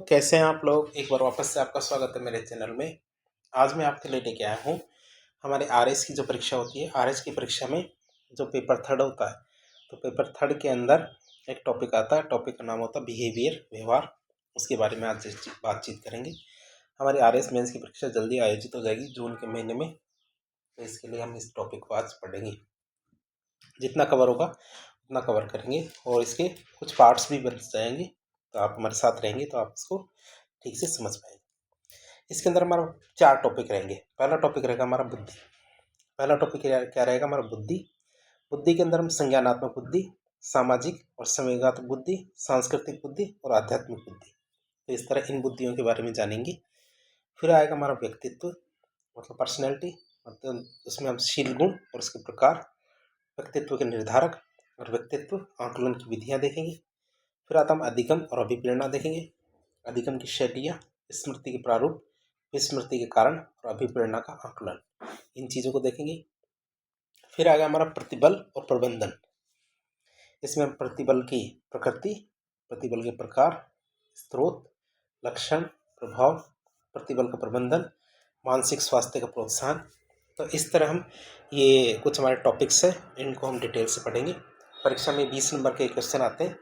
कैसे हैं आप लोग। एक बार वापस से आपका स्वागत है मेरे चैनल में। आज मैं आपके लिए लेके आया हूँ हमारे आरएस की जो परीक्षा होती है। आरएस की परीक्षा में जो पेपर थर्ड होता है, तो पेपर थर्ड के अंदर एक टॉपिक आता है। टॉपिक का नाम होता है बिहेवियर, व्यवहार। उसके बारे में आज बातचीत करेंगे। हमारी आरएस मेंस की परीक्षा जल्दी आयोजित हो जाएगी जून के महीने में, तो इसके लिए हम इस टॉपिक को आज पढ़ेंगे। जितना कवर होगा उतना कवर करेंगे और इसके कुछ पार्ट्स भी बन जाएंगे, तो आप हमारे साथ रहेंगे तो आप इसको ठीक से समझ पाएंगे। इसके अंदर हमारा 4 टॉपिक रहेंगे। पहला टॉपिक रहेगा हमारा बुद्धि। पहला टॉपिक क्या रहेगा हमारा बुद्धि। बुद्धि के अंदर हम संज्ञानात्मक बुद्धि, सामाजिक और संवेगात्मक बुद्धि, सांस्कृतिक बुद्धि और आध्यात्मिक बुद्धि, तो इस तरह इन बुद्धियों के बारे में जानेंगे। फिर आएगा हमारा व्यक्तित्व, मतलब पर्सनैलिटी, मतलब उसमें हम शील गुण और उसके प्रकार, व्यक्तित्व के निर्धारक और व्यक्तित्व आंकलन की विधियाँ देखेंगे। फिर आता हम अधिगम और अभिप्रेरणा देखेंगे। अधिगम की शैलियाँ, स्मृति के प्रारूप, विस्मृति के कारण और अभिप्रेरणा का आंकलन, इन चीज़ों को देखेंगे। फिर आएगा हमारा प्रतिबल और प्रबंधन। इसमें हम प्रतिबल की प्रकृति, प्रतिबल के प्रकार, स्रोत, लक्षण, प्रभाव, प्रतिबल का प्रबंधन, मानसिक स्वास्थ्य का प्रोत्साहन, तो इस तरह हम ये कुछ हमारे टॉपिक्स हैं, इनको हम डिटेल से पढ़ेंगे। परीक्षा में 20 नंबर के क्वेश्चन आते हैं,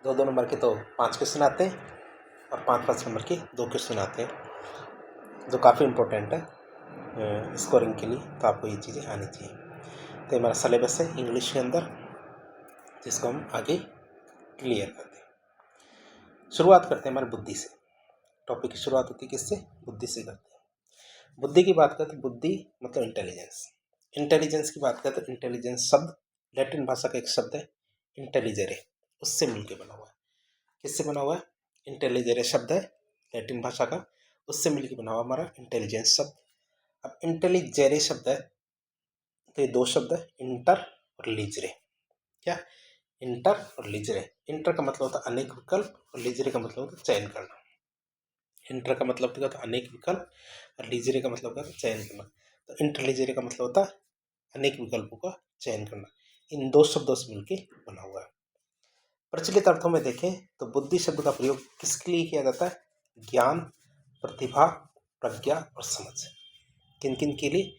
2-2 नंबर के तो 5 क्वेश्चन आते हैं और 5-5 नंबर के 2 क्वेश्चन आते हैं, जो काफ़ी इम्पोर्टेंट है स्कोरिंग के लिए। तो आपको ये चीज़ें आनी चाहिए। तो हमारा सिलेबस है इंग्लिश के अंदर, जिसको हम आगे क्लियर करते हैं। शुरुआत करते हैं हमारी बुद्धि से। टॉपिक की शुरुआत होती है किससे? बुद्धि से करते हैं। बुद्धि की बात करते हैं, बुद्धि मतलब इंटेलिजेंस। इंटेलिजेंस की बात करते हैं, इंटेलिजेंस शब्द लैटिन भाषा का एक शब्द है इंटेलिजेरे, उससे मिलकर बना हुआ है। किससे बना हुआ है? इंटेलिजेरे शब्द है लैटिन भाषा का, उससे मिलकर बना हुआ हमारा इंटेलिजेंस शब्द। अब इंटेलिजेरे शब्द है, तो ये 2 शब्द है, इंटर और लीजरे। क्या? इंटर और लीजरे। इंटर का मतलब होता है अनेक विकल्प और लीजरे का मतलब होता है चयन करना। इंटर का मतलब होता है अनेक विकल्प और लीजरे का मतलब होता है चयन करना। तो इंटर लीजरे का मतलब होता है अनेक विकल्पों का चयन करना। इन 2 शब्दों से मिलकर बना हुआ है। प्रचलित अर्थों में देखें तो बुद्धि शब्द का प्रयोग किसके लिए किया जाता है? ज्ञान, प्रतिभा, प्रज्ञा और समझ। किन किन के लिए?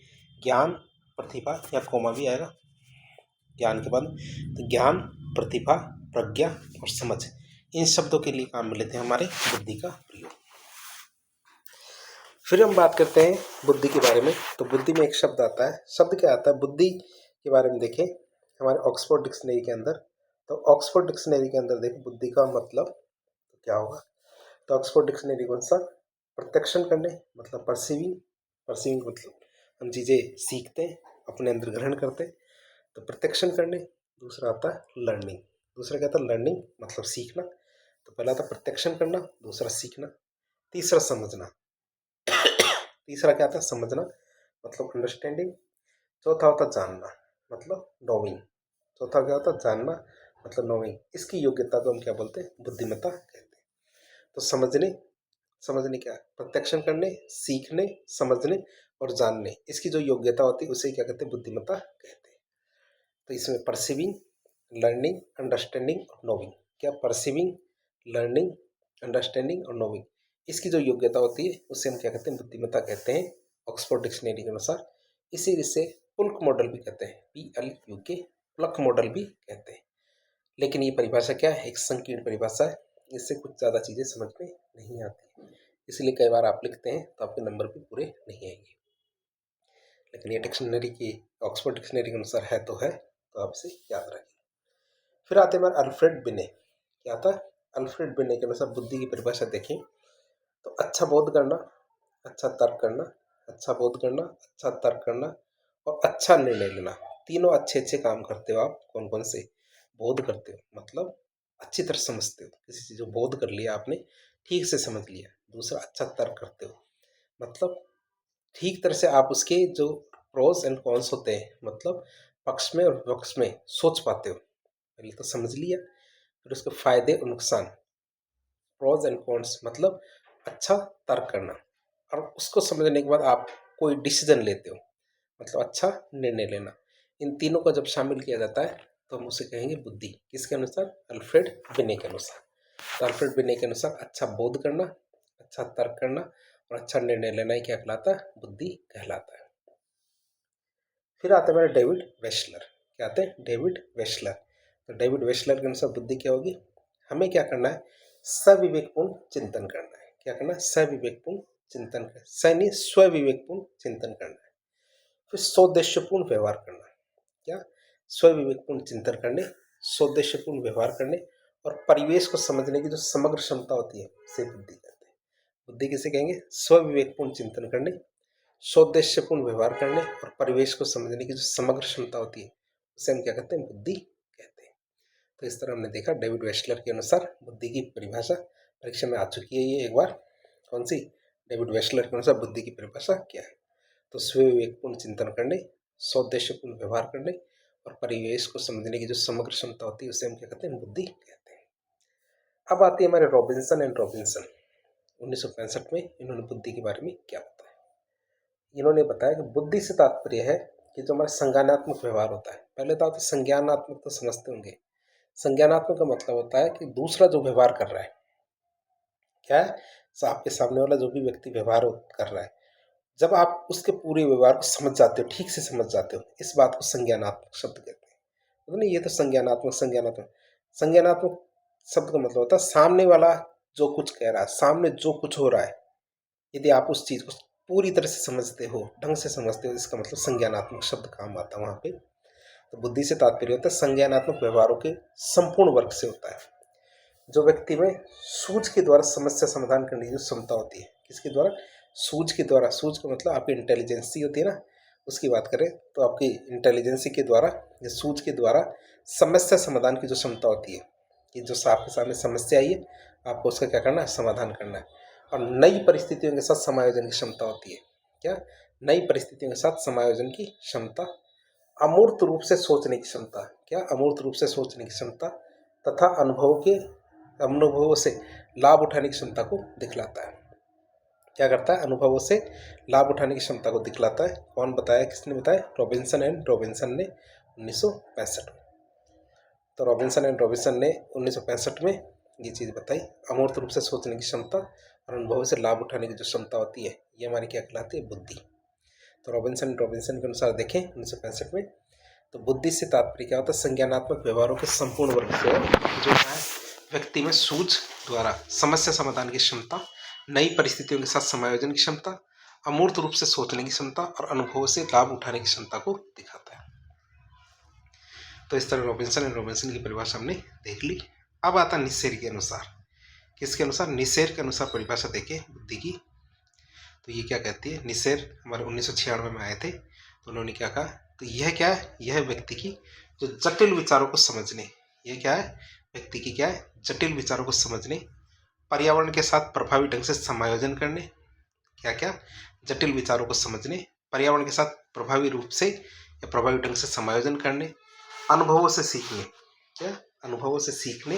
ज्ञान, प्रतिभा, या कोमा भी आएगा ज्ञान के बाद, तो ज्ञान, प्रतिभा, प्रज्ञा और समझ, इन शब्दों के लिए काम में लेते हैं हमारे बुद्धि का प्रयोग। फिर हम बात करते हैं बुद्धि के बारे में। तो बुद्धि में एक शब्द आता है। शब्द क्या आता है बुद्धि के बारे में? देखें हमारे ऑक्सफोर्ड डिक्शनरी के अंदर, तो ऑक्सफोर्ड डिक्शनरी के अंदर देखें बुद्धि का मतलब तो क्या होगा। तो ऑक्सफोर्ड डिक्शनरी कौन सा? प्रत्यक्षण करने, मतलब परसीविंग। परसीविंग मतलब हम चीज़ें सीखते हैं, अपने अंदर ग्रहण करते हैं, तो प्रत्यक्षण करने। दूसरा आता है लर्निंग। दूसरा क्या था? लर्निंग मतलब सीखना। तो पहला था प्रत्यक्षण करना, दूसरा सीखना, तीसरा समझना। तीसरा क्या था? समझना मतलब अंडरस्टैंडिंग। चौथा होता जानना, मतलब नोविंग। चौथा क्या होता? जानना मतलब नोविंग। इसकी योग्यता को हम क्या बोलते हैं? बुद्धिमत्ता कहते हैं। तो समझने, समझने क्या? प्रत्यक्षण करने, सीखने, समझने और जानने, इसकी जो योग्यता होती है उसे क्या कहते हैं? बुद्धिमत्ता कहते हैं। तो इसमें परसीविंग, लर्निंग, अंडरस्टैंडिंग और नोविंग। क्या? परसीविंग, लर्निंग, अंडरस्टैंडिंग और नोविंग, इसकी जो योग्यता होती है उसे हम क्या कहते हैं? बुद्धिमत्ता कहते हैं ऑक्सफोर्ड डिक्शनरी के अनुसार। इसे पुल्क मॉडल भी कहते हैं, PLUK, प्लक मॉडल भी कहते हैं। लेकिन ये परिभाषा क्या है? एक संकीर्ण परिभाषा है, इससे कुछ ज़्यादा चीज़ें समझ में नहीं आती, इसलिए कई बार आप लिखते हैं तो आपके नंबर भी पूरे नहीं आएंगे। लेकिन ये डिक्शनरी की, ऑक्सफोर्ड डिक्शनरी के अनुसार है तो है, तो आप इसे याद रखें। फिर आते हैं हमारे अल्फ्रेड बिने। क्या आता है? अल्फ्रेड बिने के अनुसार बुद्धि की परिभाषा देखें तो अच्छा बोध करना, अच्छा तर्क करना, अच्छा बोध करना, अच्छा तर्क करना और अच्छा निर्णय लेना। तीनों अच्छे अच्छे काम करते हो आप। कौन कौन से? बोध करते हो मतलब अच्छी तरह समझते हो, किसी चीज़ को बोध कर लिया आपने, ठीक से समझ लिया। दूसरा अच्छा तर्क करते हो, मतलब ठीक तरह से आप उसके जो प्रोस एंड कॉन्स होते हैं, मतलब पक्ष में और विपक्ष में सोच पाते हो। पहले तो समझ लिया, फिर उसके फायदे और नुकसान, प्रोज एंड कॉन्स, मतलब अच्छा तर्क करना, और उसको समझने के बाद आप कोई डिसीजन लेते हो, मतलब अच्छा निर्णय लेना। इन तीनों को जब शामिल किया जाता है तो हम उसे कहेंगे बुद्धि। किसके अनुसार? अल्फ्रेड बिने के अनुसार। तो अल्फ्रेड बिने के अनुसार अच्छा बोध करना, अच्छा तर्क करना और अच्छा निर्णय लेना ही क्या कहलाता है? बुद्धि कहलाता है। फिर आते हैं मेरे डेविड वेशलर। क्या आते हैं? डेविड वेशलर। तो डेविड वेशलर के अनुसार बुद्धि क्या होगी? हमें क्या करना है? सविवेकपूर्ण चिंतन करना है। क्या करना है? सविवेकपूर्ण चिंतन करना, सैनी स्वविवेकपूर्ण चिंतन करना है। फिर सौदेश्यपूर्ण व्यवहार करना। क्या? स्वविवेकपूर्ण चिंतन करने, सौदेश्यपूर्ण व्यवहार करने और परिवेश को समझने की जो समग्र क्षमता होती है उसे बुद्धि कहते हैं। बुद्धि किसे कहेंगे? स्वविवेकपूर्ण चिंतन करने, सौदेश्यपूर्ण व्यवहार करने और परिवेश को समझने की जो समग्र क्षमता होती है उसे हम क्या कहते हैं? बुद्धि कहते हैं। तो इस तरह हमने देखा डेविड वेस्टलर के अनुसार बुद्धि की परिभाषा परीक्षा में आ चुकी है ये एक बार। कौन सी? डेविड वेस्टलर के अनुसार बुद्धि की परिभाषा क्या है? तो स्वविवेकपूर्ण चिंतन करने, सौदेश्यपूर्ण व्यवहार करने और परिवेश को समझने की जो समग्र क्षमता होती है उसे हम क्या कहते हैं? बुद्धि कहते हैं। अब आती है हमारे रॉबिन्सन एंड रॉबिन्सन। 1965 में इन्होंने बुद्धि के बारे में क्या बताया? इन्होंने बताया कि बुद्धि से तात्पर्य है कि जो हमारा संज्ञानात्मक व्यवहार होता है, पहले तो आप संज्ञानात्मक तो समझते होंगे। संज्ञानात्मक का मतलब होता है कि दूसरा जो व्यवहार कर रहा है, क्या है? आपके सामने वाला जो भी व्यक्ति व्यवहार कर रहा है, जब आप उसके पूरे व्यवहार को समझ जाते हो, ठीक से समझ जाते हो, इस बात को संज्ञानात्मक शब्द कहते हैं। तो नहीं, ये तो संज्ञानात्मक शब्द का मतलब होता है सामने वाला जो कुछ कह रहा है, सामने जो कुछ हो रहा है, यदि आप उस चीज को पूरी तरह से समझते हो, ढंग से समझते हो, इसका मतलब संज्ञानात्मक शब्द काम आता है वहां पे। तो बुद्धि से तात्पर्य होता है संज्ञानात्मक व्यवहारों के संपूर्ण वर्ग से होता है। जो व्यक्ति में सूझ के द्वारा समस्या समाधान करने की जो क्षमता होती है, किसके द्वारा? सूझ के द्वारा। सूझ का मतलब आपकी इंटेलिजेंसी होती है ना, उसकी बात करें तो आपकी इंटेलिजेंसी के द्वारा या सूझ के द्वारा समस्या समाधान की जो क्षमता होती है, कि जो आपके सामने समस्या आई है, आपको उसका क्या करना है? समाधान करना है। और नई परिस्थितियों के साथ समायोजन की क्षमता होती है। क्या? नई परिस्थितियों के साथ समायोजन की क्षमता। अमूर्त रूप से सोचने की क्षमता। क्या? अमूर्त रूप से सोचने की क्षमता तथा अनुभवों से लाभ उठाने की क्षमता को दिखलाता है। क्या करता है? अनुभवों से लाभ उठाने की क्षमता को दिखलाता है। कौन बताया? किसने बताया? रॉबिन्सन एंड रॉबिन्सन ने 1965 में। तो रॉबिन्सन एंड रॉबिन्सन ने 1965 में ये चीज़ बताई, अमूर्त रूप से सोचने की क्षमता और अनुभव से लाभ उठाने की जो क्षमता होती है, ये हमारी क्या कहलाती है? बुद्धि। तो रॉबिन्सन एंड रॉबिन्सन के अनुसार देखें 1965 में, तो बुद्धि से तात्पर्य क्या होता है? संज्ञानात्मक व्यवहारों के संपूर्ण वर्ग से जो है व्यक्ति में सूझ द्वारा समस्या समाधान की क्षमता, नई परिस्थितियों के साथ समायोजन की क्षमता, अमूर्त रूप से सोचने की क्षमता और अनुभवों से लाभ उठाने की क्षमता को दिखाता है। तो इस तरह रॉबिन्सन एंड रॉबिन्सन की परिभाषा हमने देख ली। अब आता निसेर के अनुसार। किसके अनुसार? निसेर के अनुसार परिभाषा देखें बुद्धि की। तो ये क्या कहती है? निसेर हमारे 1996 में आए थे, तो उन्होंने क्या कहा? तो यह क्या है? यह व्यक्ति की जो जटिल विचारों को समझने, यह क्या है? व्यक्ति की क्या है? जटिल विचारों को समझने, पर्यावरण के साथ प्रभावी ढंग से समायोजन करने। क्या क्या? जटिल विचारों को समझने, पर्यावरण के साथ प्रभावी रूप से या प्रभावी ढंग से समायोजन करने, अनुभवों से सीखने। क्या? अनुभवों से सीखने,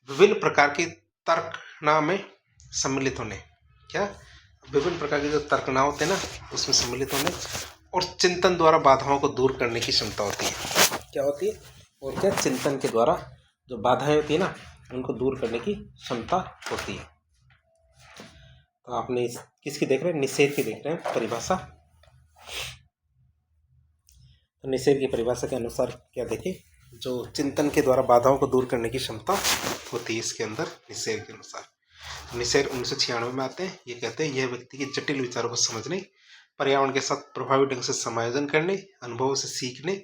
विभिन्न प्रकार की तर्कना में सम्मिलित होने। क्या? विभिन्न प्रकार के जो तर्कना होते हैं ना, उसमें सम्मिलित होने और चिंतन द्वारा बाधाओं को दूर करने की क्षमता होती है। क्या होती है? और क्या? चिंतन के द्वारा जो बाधाएं होती है ना, उनको दूर करने की क्षमता होती है। तो आपने किसकी देख रहे हैं? निषेध की देख रहे हैं परिभाषा। तो निषेध की परिभाषा के अनुसार क्या देखें? जो चिंतन के द्वारा बाधाओं को दूर करने की क्षमता होती है इसके अंदर, निषेध के अनुसार। निसेर 1996 में आते हैं। ये कहते हैं यह व्यक्ति के जटिल विचारों को समझने, पर्यावरण के साथ प्रभावी ढंग से समायोजन करने, अनुभवों से सीखने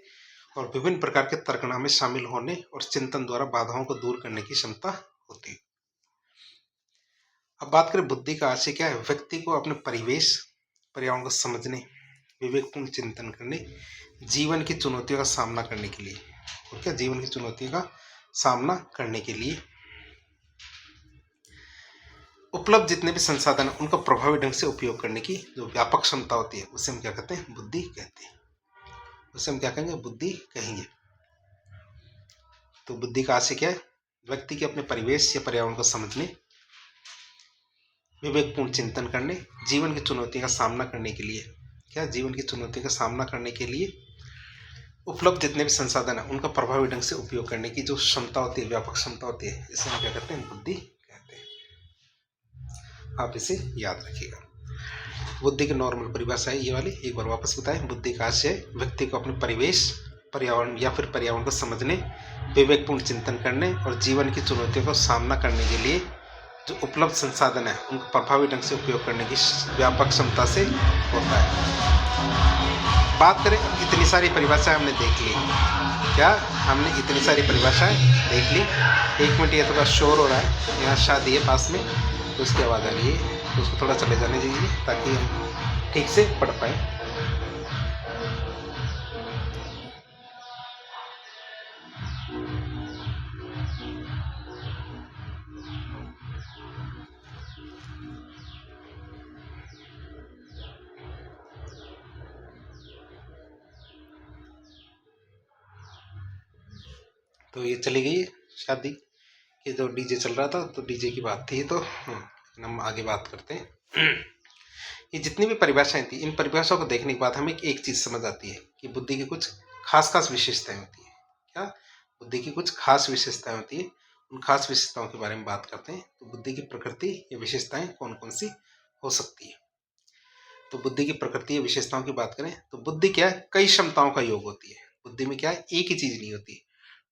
और विभिन्न प्रकार के तर्कना में शामिल होने और चिंतन द्वारा बाधाओं को दूर करने की क्षमता होती है। अब बात करें बुद्धि का आशय क्या है? व्यक्ति को अपने परिवेश, पर्यावरण को समझने, विवेकपूर्ण चिंतन करने, जीवन की चुनौतियों का सामना करने के लिए, और क्या? जीवन की चुनौतियों का सामना करने के लिए उपलब्ध जितने भी संसाधन हैं उनका प्रभावी ढंग से उपयोग करने की जो व्यापक क्षमता होती है उसे हम क्या कहते हैं? बुद्धि कहते हैं। उसे हम क्या कहेंगे? बुद्धि कहेंगे। तो बुद्धि का आशय क्या है? व्यक्ति के अपने परिवेश या पर्यावरण को समझने, विवेकपूर्ण चिंतन करने, जीवन की चुनौतियों का सामना करने के लिए, क्या? जीवन की चुनौतियों का सामना करने के लिए उपलब्ध जितने भी संसाधन है उनका प्रभावी ढंग से उपयोग करने की जो क्षमता होती है, व्यापक क्षमता होती है, इसे हम क्या कहते हैं, बुद्धि कहते हैं। आप इसे याद रखिएगा। बुद्धि की नॉर्मल परिभाषा है ये वाली, एक बार वापस बताएं। बुद्धि का आशय व्यक्ति को अपने परिवेश, पर्यावरण या फिर पर्यावरण को समझने, विवेकपूर्ण चिंतन करने और जीवन की चुनौतियों का सामना करने के लिए जो उपलब्ध संसाधन है उनको प्रभावी ढंग से उपयोग करने की व्यापक क्षमता से होता है। बात करें, इतनी सारी परिभाषाएं हमने देख ली, क्या हमने इतनी सारी परिभाषाएं देख ली। 1 मिनट, ये थोड़ा शोर हो रहा है, यहाँ शादी है पास में तो उसकी आवाज़ आ रही है, तो उसको थोड़ा चले जाने दीजिए ताकि हम ठीक से पढ़ पाए। तो ये चली गई शादी के जो डीजे चल रहा था, तो डीजे की बात थी, तो हम आगे बात करते हैं। ये जितनी भी परिभाषाएं थी, इन परिभाषाओं को देखने के बाद हमें एक चीज समझ आती है कि बुद्धि की कुछ खास विशेषताएं होती है। क्या बुद्धि की कुछ खास विशेषताएं होती है, उन खास विशेषताओं के बारे में बात करते हैं। तो बुद्धि की प्रकृति या विशेषताएं कौन कौन सी हो सकती है। तो बुद्धि की प्रकृति या विशेषताओं की बात करें तो बुद्धि क्या है, कई क्षमताओं का योग होती है। बुद्धि में क्या है, एक ही चीज नहीं होती।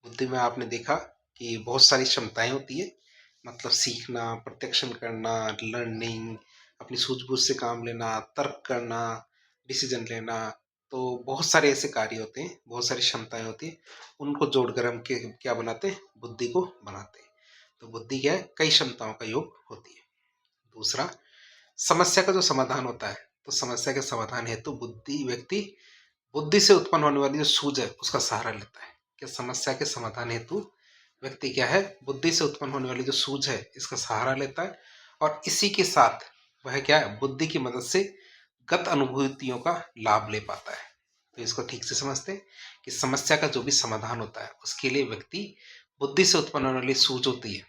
बुद्धि में आपने देखा कि बहुत सारी क्षमताएं होती है, मतलब सीखना, प्रत्यक्षण करना, लर्निंग, अपनी सूझबूझ से काम लेना, तर्क करना, डिसीजन लेना। तो बहुत सारे ऐसे कार्य होते हैं, बहुत सारी क्षमताएं होती हैं, उनको जोड़कर हम क्या बनाते हैं, बुद्धि को बनाते हैं। तो बुद्धि क्या है, कई क्षमताओं का योग होती है। दूसरा, समस्या का जो समाधान होता है, तो समस्या के समाधान हेतु व्यक्ति बुद्धि से उत्पन्न होने वाली जो सूझ है उसका सहारा लेता है। क्या समस्या के समाधान हेतु व्यक्ति क्या है, बुद्धि से उत्पन्न होने वाली जो सूझ है इसका सहारा लेता है, और इसी के साथ वह क्या है, बुद्धि की मदद से गत अनुभूतियों का लाभ ले पाता है। तो इसको ठीक से समझते हैं कि समस्या का जो भी समाधान होता है उसके लिए व्यक्ति बुद्धि से उत्पन्न होने वाली सूझ होती है,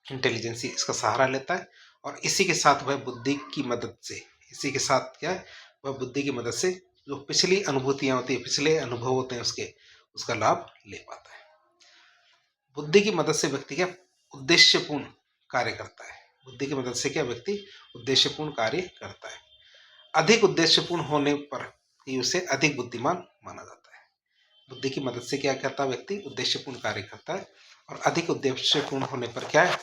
इंटेलिजेंसी, इसका सहारा लेता है, और इसी के साथ वह बुद्धि की मदद से, इसी के साथ क्या है, वह बुद्धि की मदद से जो पिछली अनुभूतियां होती है, पिछले अनुभव होते हैं उसका लाभ ले पाता है। बुद्धि की मदद से व्यक्ति क्या उद्देश्यपूर्ण कार्य करता है। बुद्धि की मदद से क्या व्यक्ति उद्देश्यपूर्ण कार्य करता है। अधिक उद्देश्यपूर्ण होने पर ही उसे अधिक बुद्धिमान माना जाता है। बुद्धि की मदद से क्या करता है, व्यक्ति उद्देश्यपूर्ण कार्य करता है, और अधिक उद्देश्यपूर्ण होने पर क्या है,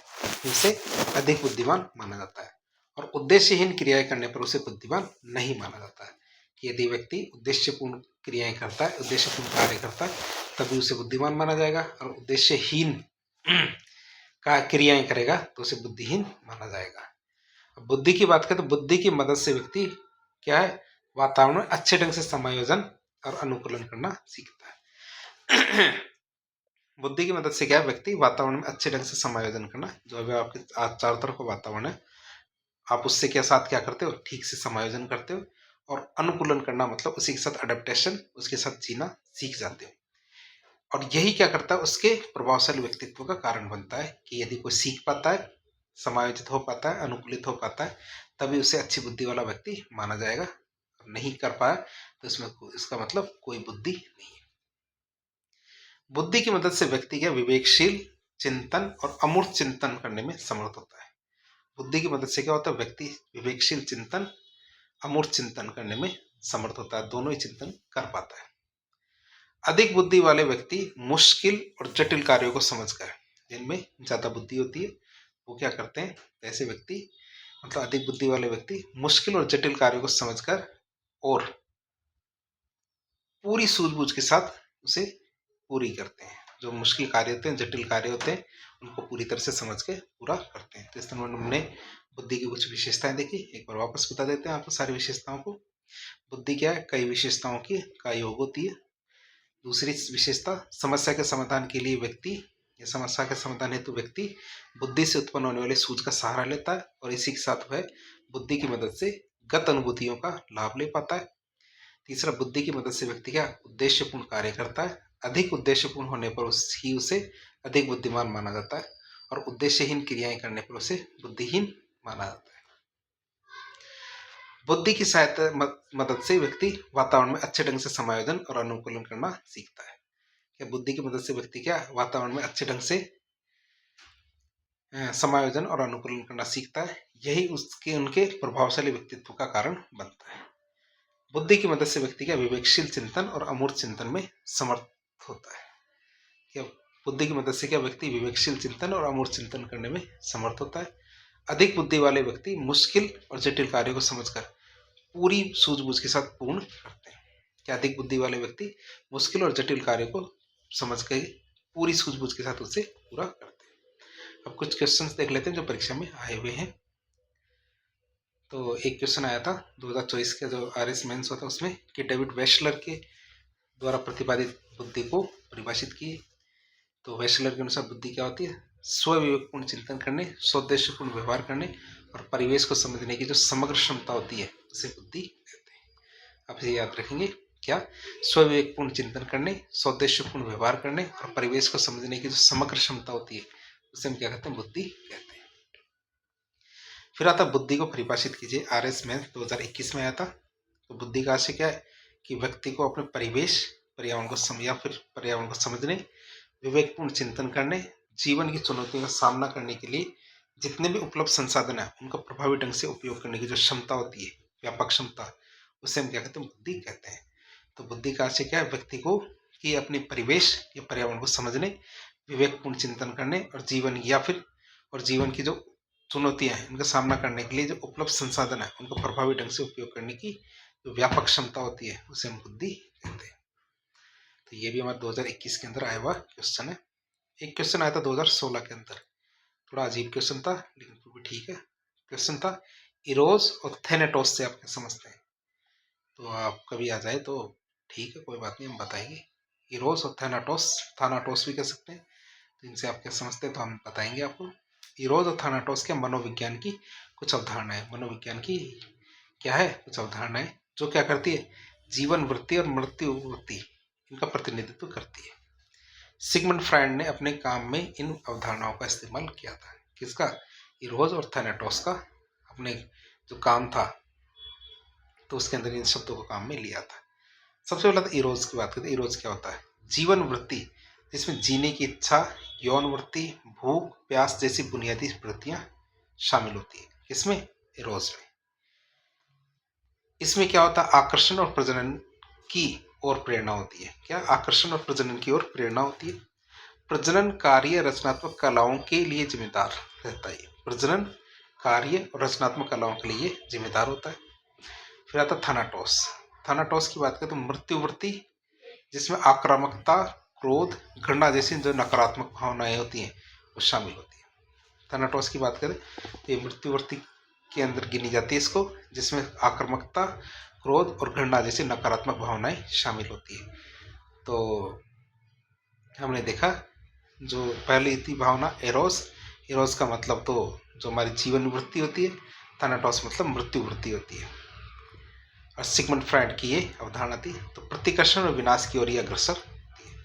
उसे अधिक बुद्धिमान माना जाता है। और उद्देश्यहीन क्रियाएं करने पर उसे बुद्धिमान नहीं माना जाता है। कि यदि व्यक्ति उद्देश्यपूर्ण क्रियाएं करता है, उद्देश्यपूर्ण कार्य करता है, तभी उसे बुद्धिमान माना जाएगा, और उद्देश्यहीन का क्रियाएं करेगा तो उसे बुद्धिहीन माना जाएगा। अब बुद्धि की बात करें तो बुद्धि की मदद से व्यक्ति क्या है, वातावरण में अच्छे ढंग से समायोजन और अनुकूलन करना सीखता है। बुद्धि की मदद से क्या है, व्यक्ति वातावरण में अच्छे ढंग से समायोजन करना, जो अभी आपके चारों तरफ का वातावरण है, आप उससे क्या साथ क्या करते हो, ठीक से समायोजन करते हो, और अनुकूलन करना मतलब उसी के साथ अडेप्टेशन, उसके साथ जीना सीख जाते हो। और यही क्या करता है, उसके प्रभावशाली व्यक्तित्व का कारण बनता है। कि यदि कोई सीख पाता है, समायोजित हो पाता है, अनुकूलित हो पाता है, तभी उसे अच्छी बुद्धि वाला व्यक्ति माना जाएगा। नहीं कर पाया तो इसमें इसका मतलब कोई बुद्धि नहीं है। बुद्धि की मदद से व्यक्ति क्या विवेकशील चिंतन और अमूर्त चिंतन करने में समर्थ होता है। बुद्धि की मदद से क्या होता है, व्यक्ति विवेकशील चिंतन, अमूर्त चिंतन करने में समर्थ होता है, दोनों ही चिंतन कर पाता है। अधिक बुद्धि वाले व्यक्ति मुश्किल और जटिल कार्यों को समझकर, जिनमें ज्यादा बुद्धि होती है, वो क्या करते हैं, ऐसे व्यक्ति मतलब अधिक बुद्धि वाले व्यक्ति मुश्किल और जटिल कार्यों को समझकर और पूरी सूझबूझ के साथ उसे पूरी करते हैं। जो मुश्किल कार्य होते हैं, जटिल कार्य होते हैं, उनको पूरी तरह से समझ के पूरा करते हैं। तो इस तरह हमने बुद्धि की कुछ विशेषताएं देखी, एक बार वापस बता देते हैं आपको सारी विशेषताओं को। बुद्धि क्या है, कई विशेषताओं की का योग होती है। दूसरी विशेषता, समस्या के समाधान के लिए व्यक्ति या समस्या के समाधान हेतु व्यक्ति बुद्धि से उत्पन्न होने वाली सूझ का सहारा लेता है, और इसी के साथ वह बुद्धि की मदद से गत अनुभूतियों का लाभ ले पाता है। तीसरा, बुद्धि की मदद से व्यक्ति क्या उद्देश्यपूर्ण कार्य करता है। अधिक उद्देश्यपूर्ण होने पर उसे अधिक बुद्धिमान माना जाता है, और उद्देश्यहीन क्रियाएं करने पर उसे बुद्धिहीन माना जाता है। बुद्धि की सहायता मदद से व्यक्ति वातावरण में अच्छे ढंग से समायोजन और अनुकूलन करना सीखता है। क्या बुद्धि की मदद से व्यक्ति क्या वातावरण में अच्छे ढंग से समायोजन और अनुकूलन करना सीखता है। यही उसके उनके प्रभावशाली व्यक्तित्व का कारण बनता है। बुद्धि की मदद से व्यक्ति क्या विवेकशील चिंतन और अमूर्त चिंतन में समर्थ होता है। क्या बुद्धि की मदद से क्या व्यक्ति विवेकशील चिंतन और अमूर्त चिंतन करने में समर्थ होता है। अधिक बुद्धि वाले व्यक्ति मुश्किल और जटिल कार्यों को समझकर पूरी सूझबूझ के साथ पूर्ण करते हैं। क्या अधिक बुद्धि वाले व्यक्ति मुश्किल और जटिल कार्यों को समझ कर पूरी सूझबूझ के साथ उसे पूरा करते हैं। अब कुछ क्वेश्चंस देख लेते हैं जो परीक्षा में आए हुए हैं। तो एक क्वेश्चन आया था 2024 का जो आरएस मेंस हुआ था उसमें कि डेविड वेशलर के द्वारा प्रतिपादित बुद्धि को परिभाषित किए। तो वेशलर के अनुसार बुद्धि क्या होती है, स्वविवेकपूर्ण चिंतन करने, स्वोद्देश्यपूर्ण व्यवहार करने और परिवेश को समझने की जो समग्र क्षमता होती है उसे बुद्धि कहते हैं। आप इसे याद रखेंगे, क्या स्वविवेकपूर्ण चिंतन करने, स्वोद्देश्यपूर्ण व्यवहार करने और परिवेश को समझने की जो समग्र क्षमता होती है उसे हम क्या कहते हैं, बुद्धि कहते हैं। फिर आता बुद्धि को परिभाषित कीजिए। आरएस में 2021 में आया था। तो बुद्धि का आशय क्या है कि व्यक्ति को अपने परिवेश पर्यावरण को समझने, विवेकपूर्ण चिंतन करने, जीवन की चुनौतियों का सामना करने के लिए जितने भी उपलब्ध संसाधन है उनका प्रभावी ढंग से उपयोग करने की जो क्षमता होती है, व्यापक क्षमता, उसे हम क्या कहते हैं, बुद्धि कहते हैं। तो बुद्धि का आशय क्या है, व्यक्ति को कि अपने परिवेश या पर्यावरण को समझने, विवेकपूर्ण चिंतन करने और जीवन की जो चुनौतियां हैं इनका सामना करने के लिए जो उपलब्ध संसाधन है उनका प्रभावी ढंग से उपयोग करने की जो व्यापक क्षमता होती है उसे हम बुद्धि कहते हैं। तो ये भी हमारे 2021 के अंदर आया हुआ क्वेश्चन है। एक क्वेश्चन आया था 2016 के अंदर, थोड़ा अजीब क्वेश्चन था लेकिन फिर भी ठीक है। क्वेश्चन था इरोज और थैनेटोस से आप क्या समझते हैं। तो आप कभी आ जाए तो ठीक है, कोई बात नहीं, हम बताएंगे। इरोज और थानाटोस भी कह सकते हैं। तो इनसे आप क्या समझते हैं तो हम बताएंगे आपको। इरोज और थानाटोस के मनोविज्ञान की कुछ अवधारणाएं, मनोविज्ञान की क्या है कुछ अवधारणाएं जो क्या करती है, जीवन वृत्ति और मृत्यु वृत्ति इनका प्रतिनिधित्व करती है। सिगमंड फ्रायड ने अपने काम में इन अवधारणाओं का इस्तेमाल किया था। किसका, इरोज और थैनेटोस का अपने जो काम था तो उसके अंदर इन शब्दों को काम में लिया था। सबसे पहले तो इरोज की बात करते हैं। इरोज क्या होता है, जीवन वृत्ति जिसमें जीने की इच्छा, यौन वृत्ति, भूख प्यास जैसी बुनियादी वृत्तियां शामिल होती है। किसमें, इरोज में। इसमें क्या होता है, आकर्षण और प्रजनन की ओर प्रेरणा होती है। क्या, आकर्षण और प्रजनन की ओर प्रेरणा होती है। प्रजनन कार्य रचनात्मक कलाओं के लिए जिम्मेदार रहता है। प्रजनन कार्य और रचनात्मक कलाओं के लिए जिम्मेदार होता है। फिर आता थानाटोस। थानाटोस की बात करें तो मृत्यु वृत्ति जिसमें आक्रामकता, क्रोध, घृणा जैसी जो नकारात्मक भावनाएं होती हैं वो शामिल होती है। थानाटोस की बात करें तो ये मृत्यु वृत्ति के अंदर गिनी जाती है इसको, जिसमें आक्रामकता, क्रोध और घृणा जैसी नकारात्मक भावनाएं शामिल होती है। तो हमने देखा जो पहली थी भावना एरोस का मतलब तो जो हमारी जीवन वृत्ति होती है, थानाटोस मतलब मृत्यु वृत्ति होती है। और सिगमंड फ्रायड की ये अवधारणा थी। तो प्रतिकर्षण और विनाश की ओर ये अग्रसर होती है।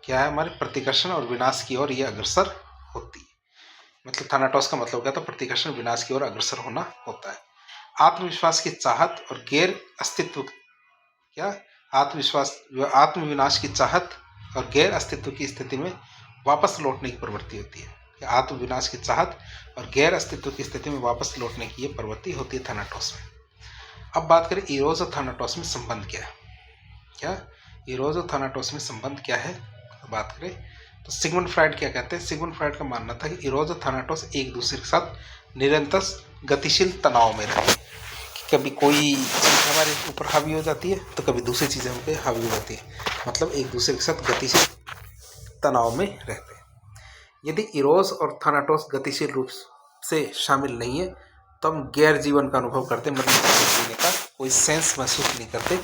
क्या है, हमारे प्रतिकर्षण और विनाश की ओर ये अग्रसर होती है। मतलब थानाटोस का मतलब क्या था, प्रतिकर्षण विनाश की ओर अग्रसर होना होता है। आत्मविश्वास की चाहत और गैर अस्तित्व, क्या, आत्मविनाश की चाहत और गैर अस्तित्व की स्थिति में वापस लौटने की प्रवृत्ति होती है। आत्मविनाश की चाहत और गैर अस्तित्व की स्थिति में वापस लौटने की ये प्रवृत्ति होती है थानाटोस में। अब बात करें इरोज और थानाटोस में संबंध क्या है। क्या, इरोज और थानाटोस में संबंध क्या है बात करें तो सिगमंड फ्रायड क्या कहते हैं। सिगमंड फ्रायड का मानना था कि इरोज और थानाटोस एक दूसरे के साथ निरंतर गतिशील तनाव में रहते हैं। कभी कोई चीज़ हमारे ऊपर हावी हो जाती है तो कभी दूसरी चीज़ें हम पे हावी हो जाती है, मतलब एक दूसरे के साथ गतिशील तनाव में रहते हैं। यदि इरोस और थानाटोस गतिशील रूप से शामिल नहीं है तो हम गैर जीवन का अनुभव करते, मतलब जीने का कोई सेंस महसूस नहीं करते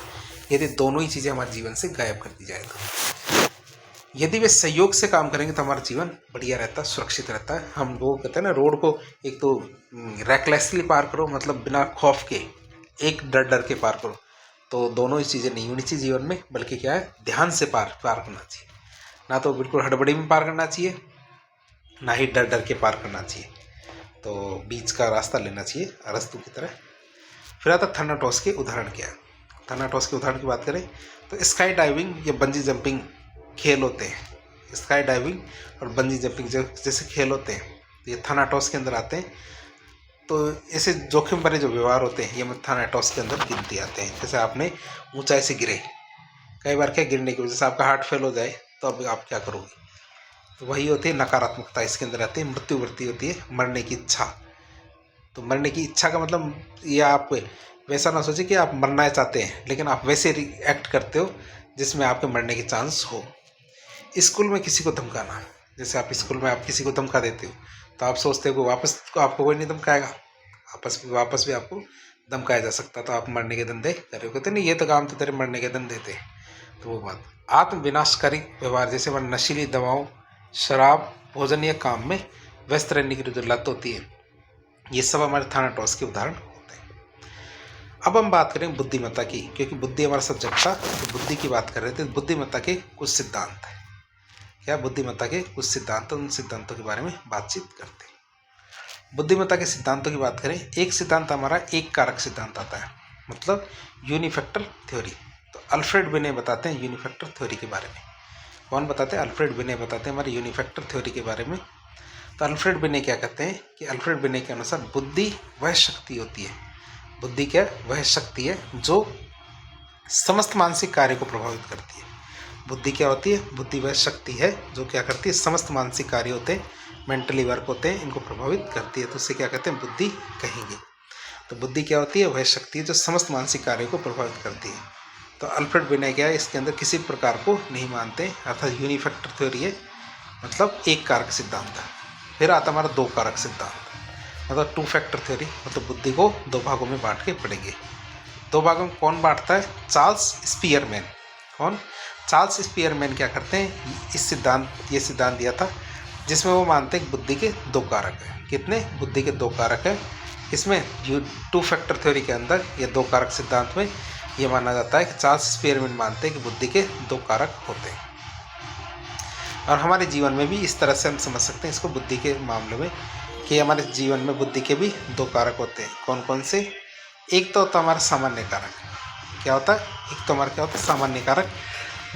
यदि दोनों ही चीज़ें हमारे जीवन से गायब कर दी जाए तो। यदि वे सहयोग से काम करेंगे तो हमारा जीवन बढ़िया रहता है, सुरक्षित रहता है। हम लोग कहते हैं ना, रोड को एक तो रैकलेसली पार करो, मतलब बिना खौफ के, एक डर के पार करो, तो दोनों ही चीज़ें नहीं होनी चाहिए जीवन में, बल्कि क्या है, ध्यान से पार करना चाहिए। ना तो बिल्कुल हड़बड़ी में पार करना चाहिए, ना ही डर के पार करना चाहिए। तो बीच का रास्ता लेना चाहिए अरस्तु की तरह। फिर आता थैनाटोस के उदाहरण क्या है। थैनाटोस के उदाहरण की बात करें तो स्काई डाइविंग या बंजी जंपिंग खेल होते हैं। स्काई डाइविंग और बंजी जंपिंग जैसे खेल होते हैं तो ये थैनाटोस के अंदर आते हैं। तो ऐसे जोखिम भरे जो व्यवहार होते हैं ये थैनाटोस के अंदर गिनती आते हैं। जैसे आपने ऊंचाई से गिरे, कई बार क्या गिरने की वजह से आपका हार्ट फेल हो जाए तो अब आप क्या करोगे, तो वही होती है नकारात्मकता। इसके अंदर आती है मृत्यु वृत्ति, होती है मरने की इच्छा। तो मरने की इच्छा का मतलब ये आप वैसा ना सोचिए कि आप मरना चाहते हैं, लेकिन आप वैसे रिएक्ट करते हो जिसमें आपके मरने की चांस हो। स्कूल में किसी को धमकाना, जैसे आप स्कूल में आप किसी को धमका देते हो तो आप सोचते हो कि वापस को आपको कोई नहीं धमकाएगा, वापस भी आपको धमकाया जा सकता, तो आप मरने के धंधे कर रहे हो। कहते नहीं ये तो काम तो तेरे मरने के धंधे थे। तो वो बात आत्म विनाशकारी व्यवहार, जैसे वह नशीली दवाओं, शराब, भोजन या काम में व्यस्त रहने की जो लत होती है, ये सब हमारे थैनाटोस के उदाहरण होते हैं। अब हम बात करें बुद्धिमत्ता की, क्योंकि बुद्धि हमारा सब्जेक्ट था तो बुद्धि की बात कर रहे थे। बुद्धिमत्ता के कुछ सिद्धांत है। क्या बुद्धिमत्ता के कुछ सिद्धांत, उन सिद्धांतों के बारे में बातचीत करते हैं। बुद्धिमत्ता के सिद्धांतों की बात करें, एक सिद्धांत हमारा एक कारक सिद्धांत आता है, मतलब यूनिफैक्टर थ्योरी। तो अल्फ्रेड बिने बताते हैं यूनिफैक्टर थ्योरी के बारे में। कौन बताते हैं? अल्फ्रेड बिने बताते हैं हमारे यूनिफैक्टर थ्योरी के बारे में। तो अल्फ्रेड बिने क्या कहते हैं कि अल्फ्रेड बिने के अनुसार बुद्धि वह शक्ति होती है, बुद्धि क्या वह शक्ति है जो समस्त मानसिक कार्य को प्रभावित करती है। बुद्धि क्या होती है? बुद्धि वह शक्ति है जो क्या करती है, समस्त मानसिक कार्य होते हैं, मेंटली वर्क होते हैं, इनको प्रभावित करती है। तो उसे क्या कहते हैं? बुद्धि कहेंगे। तो बुद्धि क्या होती है? वह शक्ति है जो समस्त मानसिक कार्य को प्रभावित करती है। तो अल्फ्रेड बिने क्या है, इसके अंदर किसी प्रकार को नहीं मानते, अर्थात यूनिफैक्टर थ्योरी है, मतलब एक कारक सिद्धांत है। फिर आता हमारा दो कारक सिद्धांत, मतलब टू फैक्टर थ्योरी, मतलब बुद्धि को दो भागों में बांट के पढ़ेंगे। दो भागों में कौन बांटता है? Charles Spearman. कौन? चार्ल्स स्पीयरमैन क्या करते हैं, ये सिद्धांत दिया था जिसमें वो मानते हैं कि बुद्धि के दो कारक हैं। कितने? बुद्धि के दो कारक हैं। इसमें टू फैक्टर थ्योरी के अंदर ये दो कारक सिद्धांत में ये माना जाता है कि चार्ल्स स्पीयरमैन मानते हैं कि बुद्धि के दो कारक होते हैं। और हमारे जीवन में भी इस तरह से हम समझ सकते हैं इसको बुद्धि के मामले में कि हमारे जीवन में बुद्धि के भी दो कारक होते हैं। कौन कौन से? एक तो होता है हमारा सामान्य कारक। क्या होता है? एक तो हमारा क्या होता है? सामान्य कारक,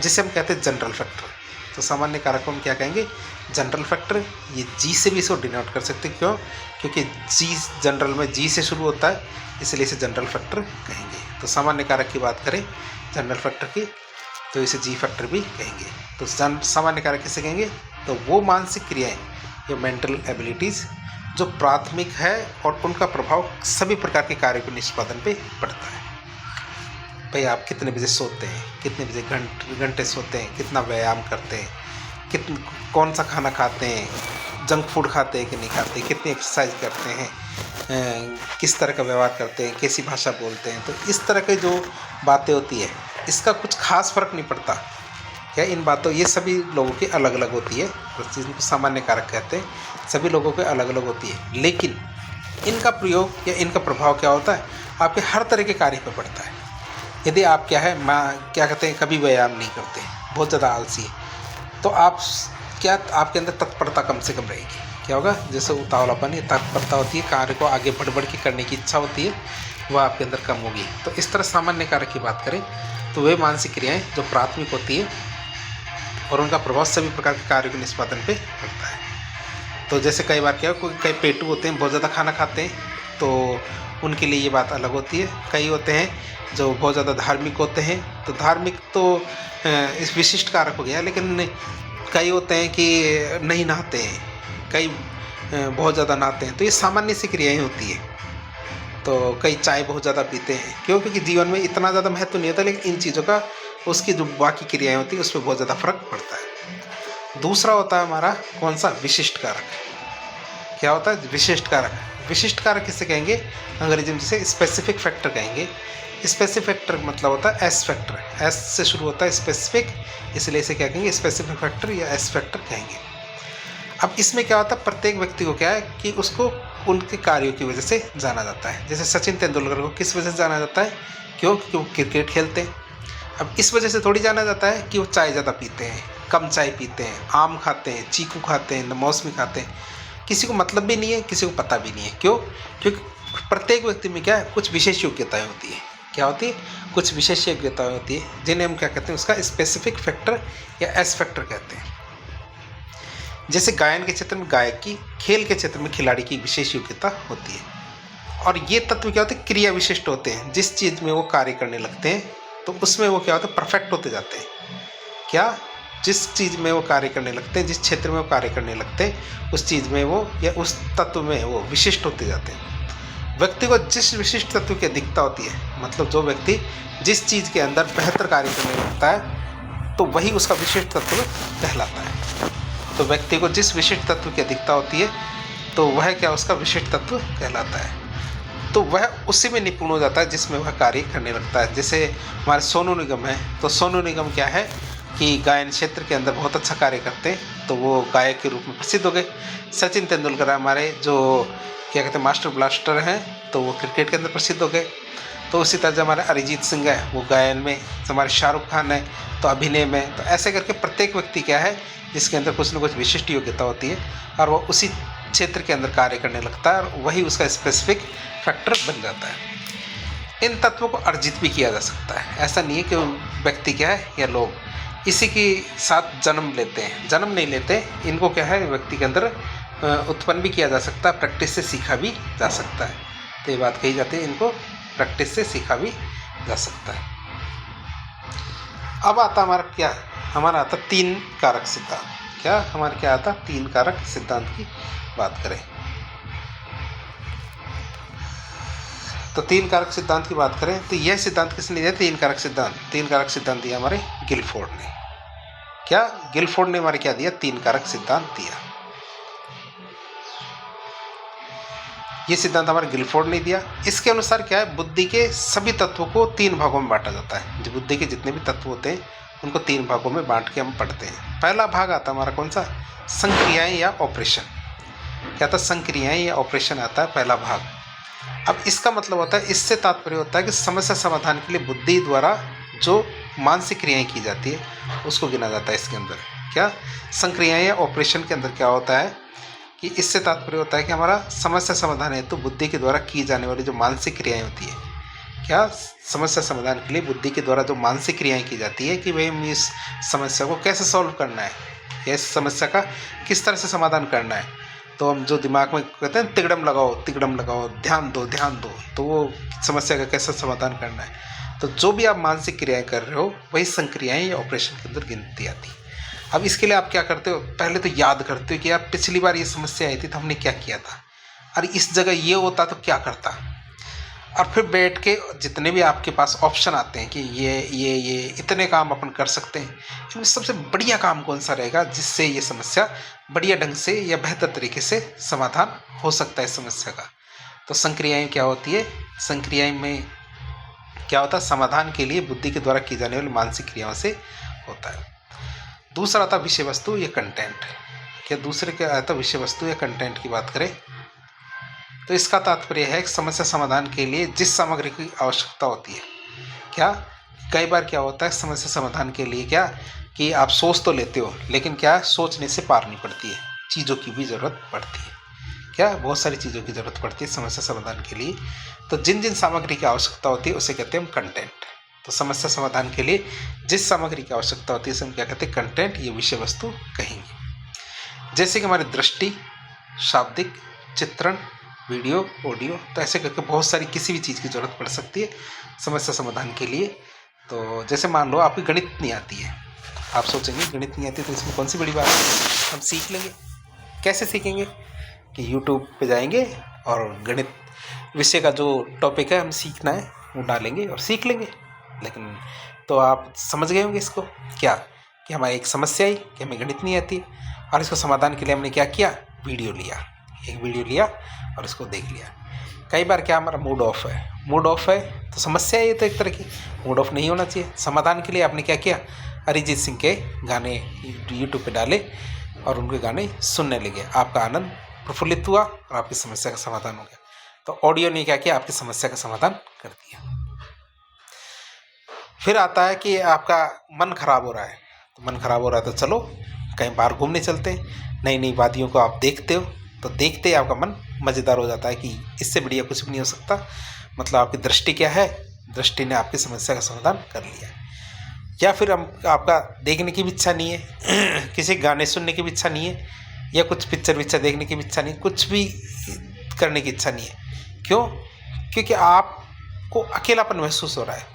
जिसे हम कहते हैं जनरल फैक्टर। तो सामान्य कारक को हम क्या कहेंगे? General factor. ये जी से भी इसको डिनोट कर सकते हैं। क्यों? क्योंकि जी जनरल में जी से शुरू होता है, इसलिए इसे जनरल फैक्टर कहेंगे। तो सामान्य कारक की बात करें जनरल फैक्टर की तो इसे जी फैक्टर भी कहेंगे। तो सामान्य कारक किसे कहेंगे? तो वो मानसिक क्रियाएं या मेंटल एबिलिटीज़ जो प्राथमिक है और उनका प्रभाव सभी प्रकार के कार्य के निष्पादन पे पड़ता है। भाई आप कितने बजे सोते हैं, कितने बजे घंटे सोते हैं, कितना व्यायाम करते हैं, कौन सा खाना खाते हैं, जंक फूड खाते हैं कि नहीं खाते, कितनी एक्सरसाइज करते हैं, किस तरह का व्यवहार करते हैं, कैसी भाषा बोलते हैं। तो इस तरह की जो बातें होती है इसका कुछ खास फर्क नहीं पड़ता। क्या इन बातों, ये सभी लोगों की अलग अलग होती है, जिनको सामान्य कारक कहते हैं, सभी लोगों के अलग अलग होती है। लेकिन इनका प्रयोग या इनका प्रभाव क्या होता है? आपके हर तरह के कार्य पर पड़ता है। यदि आप क्या कहते हैं कभी व्यायाम नहीं करते, बहुत ज़्यादा आलसी है, तो आपके अंदर तत्परता कम से कम रहेगी। क्या होगा? जैसे उतावलापन या तत्परता होती है, कार्य को आगे बढ़ के करने की इच्छा होती है, वह आपके अंदर कम होगी। तो इस तरह सामान्य कारक की बात करें तो वे मानसिक क्रियाएं जो प्राथमिक होती है और उनका प्रभाव सभी प्रकार के कार्यों के निष्पादन पे पड़ता है। तो जैसे कई बार क्या कई पेटू होते हैं, बहुत ज़्यादा खाना खाते हैं, तो उनके लिए ये बात अलग होती है। कई होते हैं जो बहुत ज़्यादा धार्मिक होते हैं, तो धार्मिक तो इस विशिष्ट कारक हो गया, लेकिन कई होते हैं कि नहीं नहाते हैं, कई बहुत ज़्यादा नहाते हैं, तो ये सामान्य सी क्रियाएँ होती है। तो कई चाय बहुत ज़्यादा पीते हैं, क्यों? क्योंकि जीवन में इतना ज़्यादा महत्व नहीं होता, लेकिन इन चीज़ों का उसकी जो बाकी क्रियाएँ होती है उस पर बहुत ज़्यादा फर्क पड़ता है। दूसरा होता है हमारा कौन सा? विशिष्ट कारक। क्या होता है? विशिष्ट कारक। विशिष्ट कारक किसे कहेंगे? अंग्रेजी में जिसे स्पेसिफिक फैक्टर कहेंगे। स्पेसिफिक फैक्टर मतलब होता है एस फैक्टर, एस से शुरू होता है स्पेसिफिक, इसलिए इसे क्या कहेंगे? स्पेसिफिक फैक्टर या एस फैक्टर कहेंगे। अब इसमें क्या होता है? प्रत्येक व्यक्ति को क्या है कि उसको उनके कार्यों की वजह से जाना जाता है। जैसे सचिन तेंदुलकर को किस वजह से जाना जाता है? क्यों? क्योंकि वो क्रिकेट खेलते हैं। अब इस वजह से थोड़ी जाना जाता है कि वो चाय ज़्यादा पीते हैं, कम चाय पीते हैं, आम खाते हैं, चीकू खाते हैं, मौसमी खाते हैं। किसी को मतलब भी नहीं है, किसी को पता भी नहीं है। क्यों? क्योंकि प्रत्येक व्यक्ति में क्या है, कुछ विशेष योग्यताएं होती है। क्या होती है? कुछ विशेष योग्यताएं होती है, जिन्हें हम क्या कहते हैं, उसका स्पेसिफिक फैक्टर या एस फैक्टर कहते हैं। जैसे गायन के क्षेत्र में गायक की, खेल के क्षेत्र में खिलाड़ी की विशेष योग्यता होती है। और ये तत्व क्या होते हैं, क्रिया विशिष्ट होते हैं। जिस चीज़ में वो कार्य करने लगते हैं तो उसमें वो क्या होता है, परफेक्ट होते जाते हैं। क्या? जिस चीज़ में वो कार्य करने लगते हैं, जिस क्षेत्र में वो कार्य करने लगते हैं, उस चीज़ में वो या उस तत्व में वो विशिष्ट होते जाते हैं। व्यक्ति को जिस विशिष्ट तत्व की अधिकता होती है, मतलब जो व्यक्ति जिस चीज़ के अंदर बेहतर कार्य करने लगता है तो वही उसका विशिष्ट तत्व कहलाता है। तो व्यक्ति को जिस विशिष्ट तत्व की अधिकता होती है तो वह क्या, उसका विशिष्ट तत्व कहलाता है। तो वह उसी में निपुण हो जाता है जिसमें वह कार्य करने लगता है। जैसे हमारे सोनू निगम है, तो सोनू निगम क्या है कि गायन क्षेत्र के अंदर बहुत अच्छा कार्य करते हैं, तो वो गायक के रूप में प्रसिद्ध हो गए। सचिन तेंदुलकर हमारे जो क्या कहते हैं, मास्टर ब्लास्टर हैं, तो वो क्रिकेट के अंदर प्रसिद्ध हो गए। तो उसी तरह हमारे अरिजीत सिंह है, वो गायन में, हमारे शाहरुख खान है तो अभिनय में। तो ऐसे करके प्रत्येक व्यक्ति क्या है, जिसके अंदर कुछ न कुछ विशिष्ट योग्यता होती है और वो उसी क्षेत्र के अंदर कार्य करने लगता है और वही उसका स्पेसिफिक फैक्टर बन जाता है। इन तत्वों को अर्जित भी किया जा सकता है। ऐसा नहीं है कि व्यक्ति क्या है या लोग इसी के साथ जन्म लेते हैं, जन्म नहीं लेते। इनको क्या है, व्यक्ति के अंदर उत्पन्न भी किया जा सकता है, प्रैक्टिस से सीखा भी जा सकता है। तो ये बात कही जाती है, इनको प्रैक्टिस से सीखा भी जा सकता है। अब आता हमारा क्या, हमारा आता 3 कारक सिद्धांत। क्या हमारा क्या आता, 3 कारक सिद्धांत की बात करें तो 3 कारक सिद्धांत की बात करें तो यह सिद्धांत किसने दिया? 3 कारक सिद्धांत। 3 कारक सिद्धांत दिया हमारे गिलफोर्ड ने। क्या गिलफोर्ड ने हमारे क्या दिया? 3 कारक सिद्धांत दिया। ये सिद्धांत हमारे गिलफोर्ड ने दिया। इसके अनुसार क्या है, बुद्धि के सभी तत्वों को 3 भागों में बांटा जाता है। जो बुद्धि के जितने भी तत्व होते हैं उनको 3 भागों में बांट के हम पढ़ते हैं। पहला भाग आता है हमारा कौन सा? संक्रियाएं या ऑपरेशन। क्या था? संक्रियाएं या ऑपरेशन आता है पहला भाग। अब इसका मतलब होता है, इससे तात्पर्य होता है कि समस्या समाधान के लिए बुद्धि द्वारा जो मानसिक क्रियाएं की जाती है उसको गिना जाता है इसके अंदर। क्या संक्रियाएं या ऑपरेशन के अंदर क्या होता है कि इससे तात्पर्य होता है कि हमारा समस्या समाधान हेतु बुद्धि के द्वारा की जाने वाली जो मानसिक क्रियाएं होती है, क्या समस्या समाधान के लिए बुद्धि के द्वारा जो मानसिक क्रियाएं की जाती है कि भाई हम इस समस्या को कैसे सॉल्व करना है या इस समस्या का किस तरह से समाधान करना है। तो हम जो दिमाग में कहते हैं तिगड़म लगाओ, ध्यान दो, तो वो समस्या का कैसे समाधान करना है। तो जो भी आप मानसिक क्रियाएं कर रहे हो वही संक्रियाएं या ऑपरेशन के अंदर गिनती आती है। अब इसके लिए आप क्या करते हो, पहले तो याद करते हो कि यार पिछली बार ये समस्या आई थी तो हमने क्या किया था, अरे इस जगह ये होता तो क्या करता। और फिर बैठ के जितने भी आपके पास ऑप्शन आते हैं कि ये इतने काम अपन कर सकते हैं, इनमें सबसे बढ़िया काम कौन सा रहेगा जिससे ये समस्या बढ़िया ढंग से या बेहतर तरीके से समाधान हो सकता है इस समस्या का। तो संक्रियाएं क्या होती है, संक्रियाएं में क्या होता है, समाधान के लिए बुद्धि के द्वारा की जाने वाली मानसिक क्रियाओं से होता है। दूसरा आता विषय वस्तु या कंटेंट। क्या दूसरे क्या आता विषय वस्तु या कंटेंट की बात करें तो इसका तात्पर्य है समस्या समाधान के लिए जिस सामग्री की आवश्यकता होती है। क्या कई बार क्या होता है समस्या समाधान के लिए क्या कि आप सोच तो लेते हो लेकिन क्या सोचने से पार नहीं पड़ती है, चीज़ों की भी ज़रूरत पड़ती है। क्या बहुत सारी चीज़ों की ज़रूरत पड़ती है समस्या समाधान के लिए। तो जिन जिन सामग्री की आवश्यकता होती है उसे कहते हैं हम कंटेंट। तो समस्या समाधान के लिए जिस सामग्री की आवश्यकता होती है उसे हम क्या कहते हैं, कंटेंट, ये विषय वस्तु कहेंगे। जैसे कि हमारी दृष्टि, शाब्दिक, चित्रण, वीडियो, ऑडियो, तो ऐसे करके बहुत सारी किसी भी चीज़ की ज़रूरत पड़ सकती है समस्या समाधान के लिए। तो जैसे मान लो आपकी गणित नहीं आती है, आप सोचेंगे गणित नहीं आती तो इसमें कौन सी बड़ी बात है, हम सीख लेंगे। कैसे सीखेंगे कि यूट्यूब पे जाएंगे और गणित विषय का जो टॉपिक है हम सीखना है वो डालेंगे और सीख लेंगे। लेकिन तो आप समझ गए होंगे इसको क्या कि हमारी एक समस्या आई कि हमें गणित नहीं आती और इसको समाधान के लिए हमने क्या किया, वीडियो लिया, एक वीडियो लिया और इसको देख लिया। कई बार क्या हमारा मूड ऑफ है तो समस्या है, तो एक तरह की मूड ऑफ नहीं होना चाहिए। समाधान के लिए आपने क्या किया, अरिजीत सिंह के गाने यूट्यूब पे डाले और उनके गाने सुनने लगे, आपका आनंद प्रफुल्लित हुआ और आपकी समस्या का समाधान हो गया। तो ऑडियो ने क्या किया, आपकी समस्या का समाधान कर दिया। फिर आता है कि आपका मन खराब हो रहा है, तो चलो कहीं बाहर घूमने चलते हैं, नई नई वादियों को आप देखते हो, तो देखते ही आपका मन मज़ेदार हो जाता है कि इससे बढ़िया कुछ भी नहीं हो सकता। मतलब आपकी दृष्टि क्या है, दृष्टि ने आपकी समस्या का समाधान कर लिया। या फिर हम आपका देखने की भी इच्छा नहीं है किसी गाने सुनने की भी इच्छा नहीं है, या कुछ पिक्चर देखने की भी इच्छा नहीं, कुछ भी करने की इच्छा नहीं है। क्यों? क्योंकि आपको अकेलापन महसूस हो रहा है।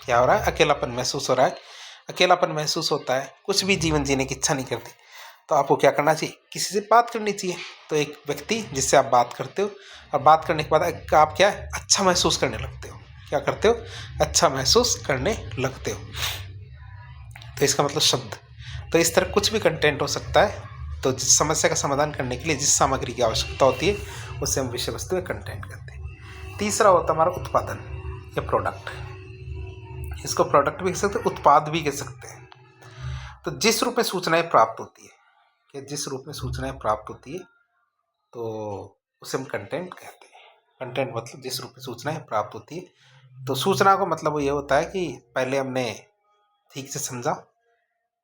क्या हो रहा है? अकेलापन महसूस हो रहा है। अकेलापन महसूस होता है, कुछ भी जीवन जीने की इच्छा नहीं करती, तो आपको क्या करना चाहिए? किसी से बात करनी चाहिए। तो एक व्यक्ति जिससे आप बात करते हो, और बात करने के बाद आप क्या है, अच्छा महसूस करने लगते हो। क्या करते हो? अच्छा महसूस करने लगते हो। तो इसका मतलब शब्द। तो इस तरह कुछ भी कंटेंट हो सकता है। तो जिस समस्या का समाधान करने के लिए जिस सामग्री की आवश्यकता होती है उससे हम विषय वस्तु में कंटेंट कहते हैं। तीसरा होता है हमारा उत्पादन या प्रोडक्ट। इसको प्रोडक्ट भी कह सकते हैं, उत्पाद भी कह सकते हैं। तो जिस रूप में सूचनाएं प्राप्त होती है, कि जिस रूप में सूचनाएं प्राप्त होती है तो उसे हम कंटेंट कहते हैं। कंटेंट मतलब जिस रूप में सूचनाएं प्राप्त होती है। तो सूचना का मतलब ये होता है कि पहले हमने ठीक से समझा,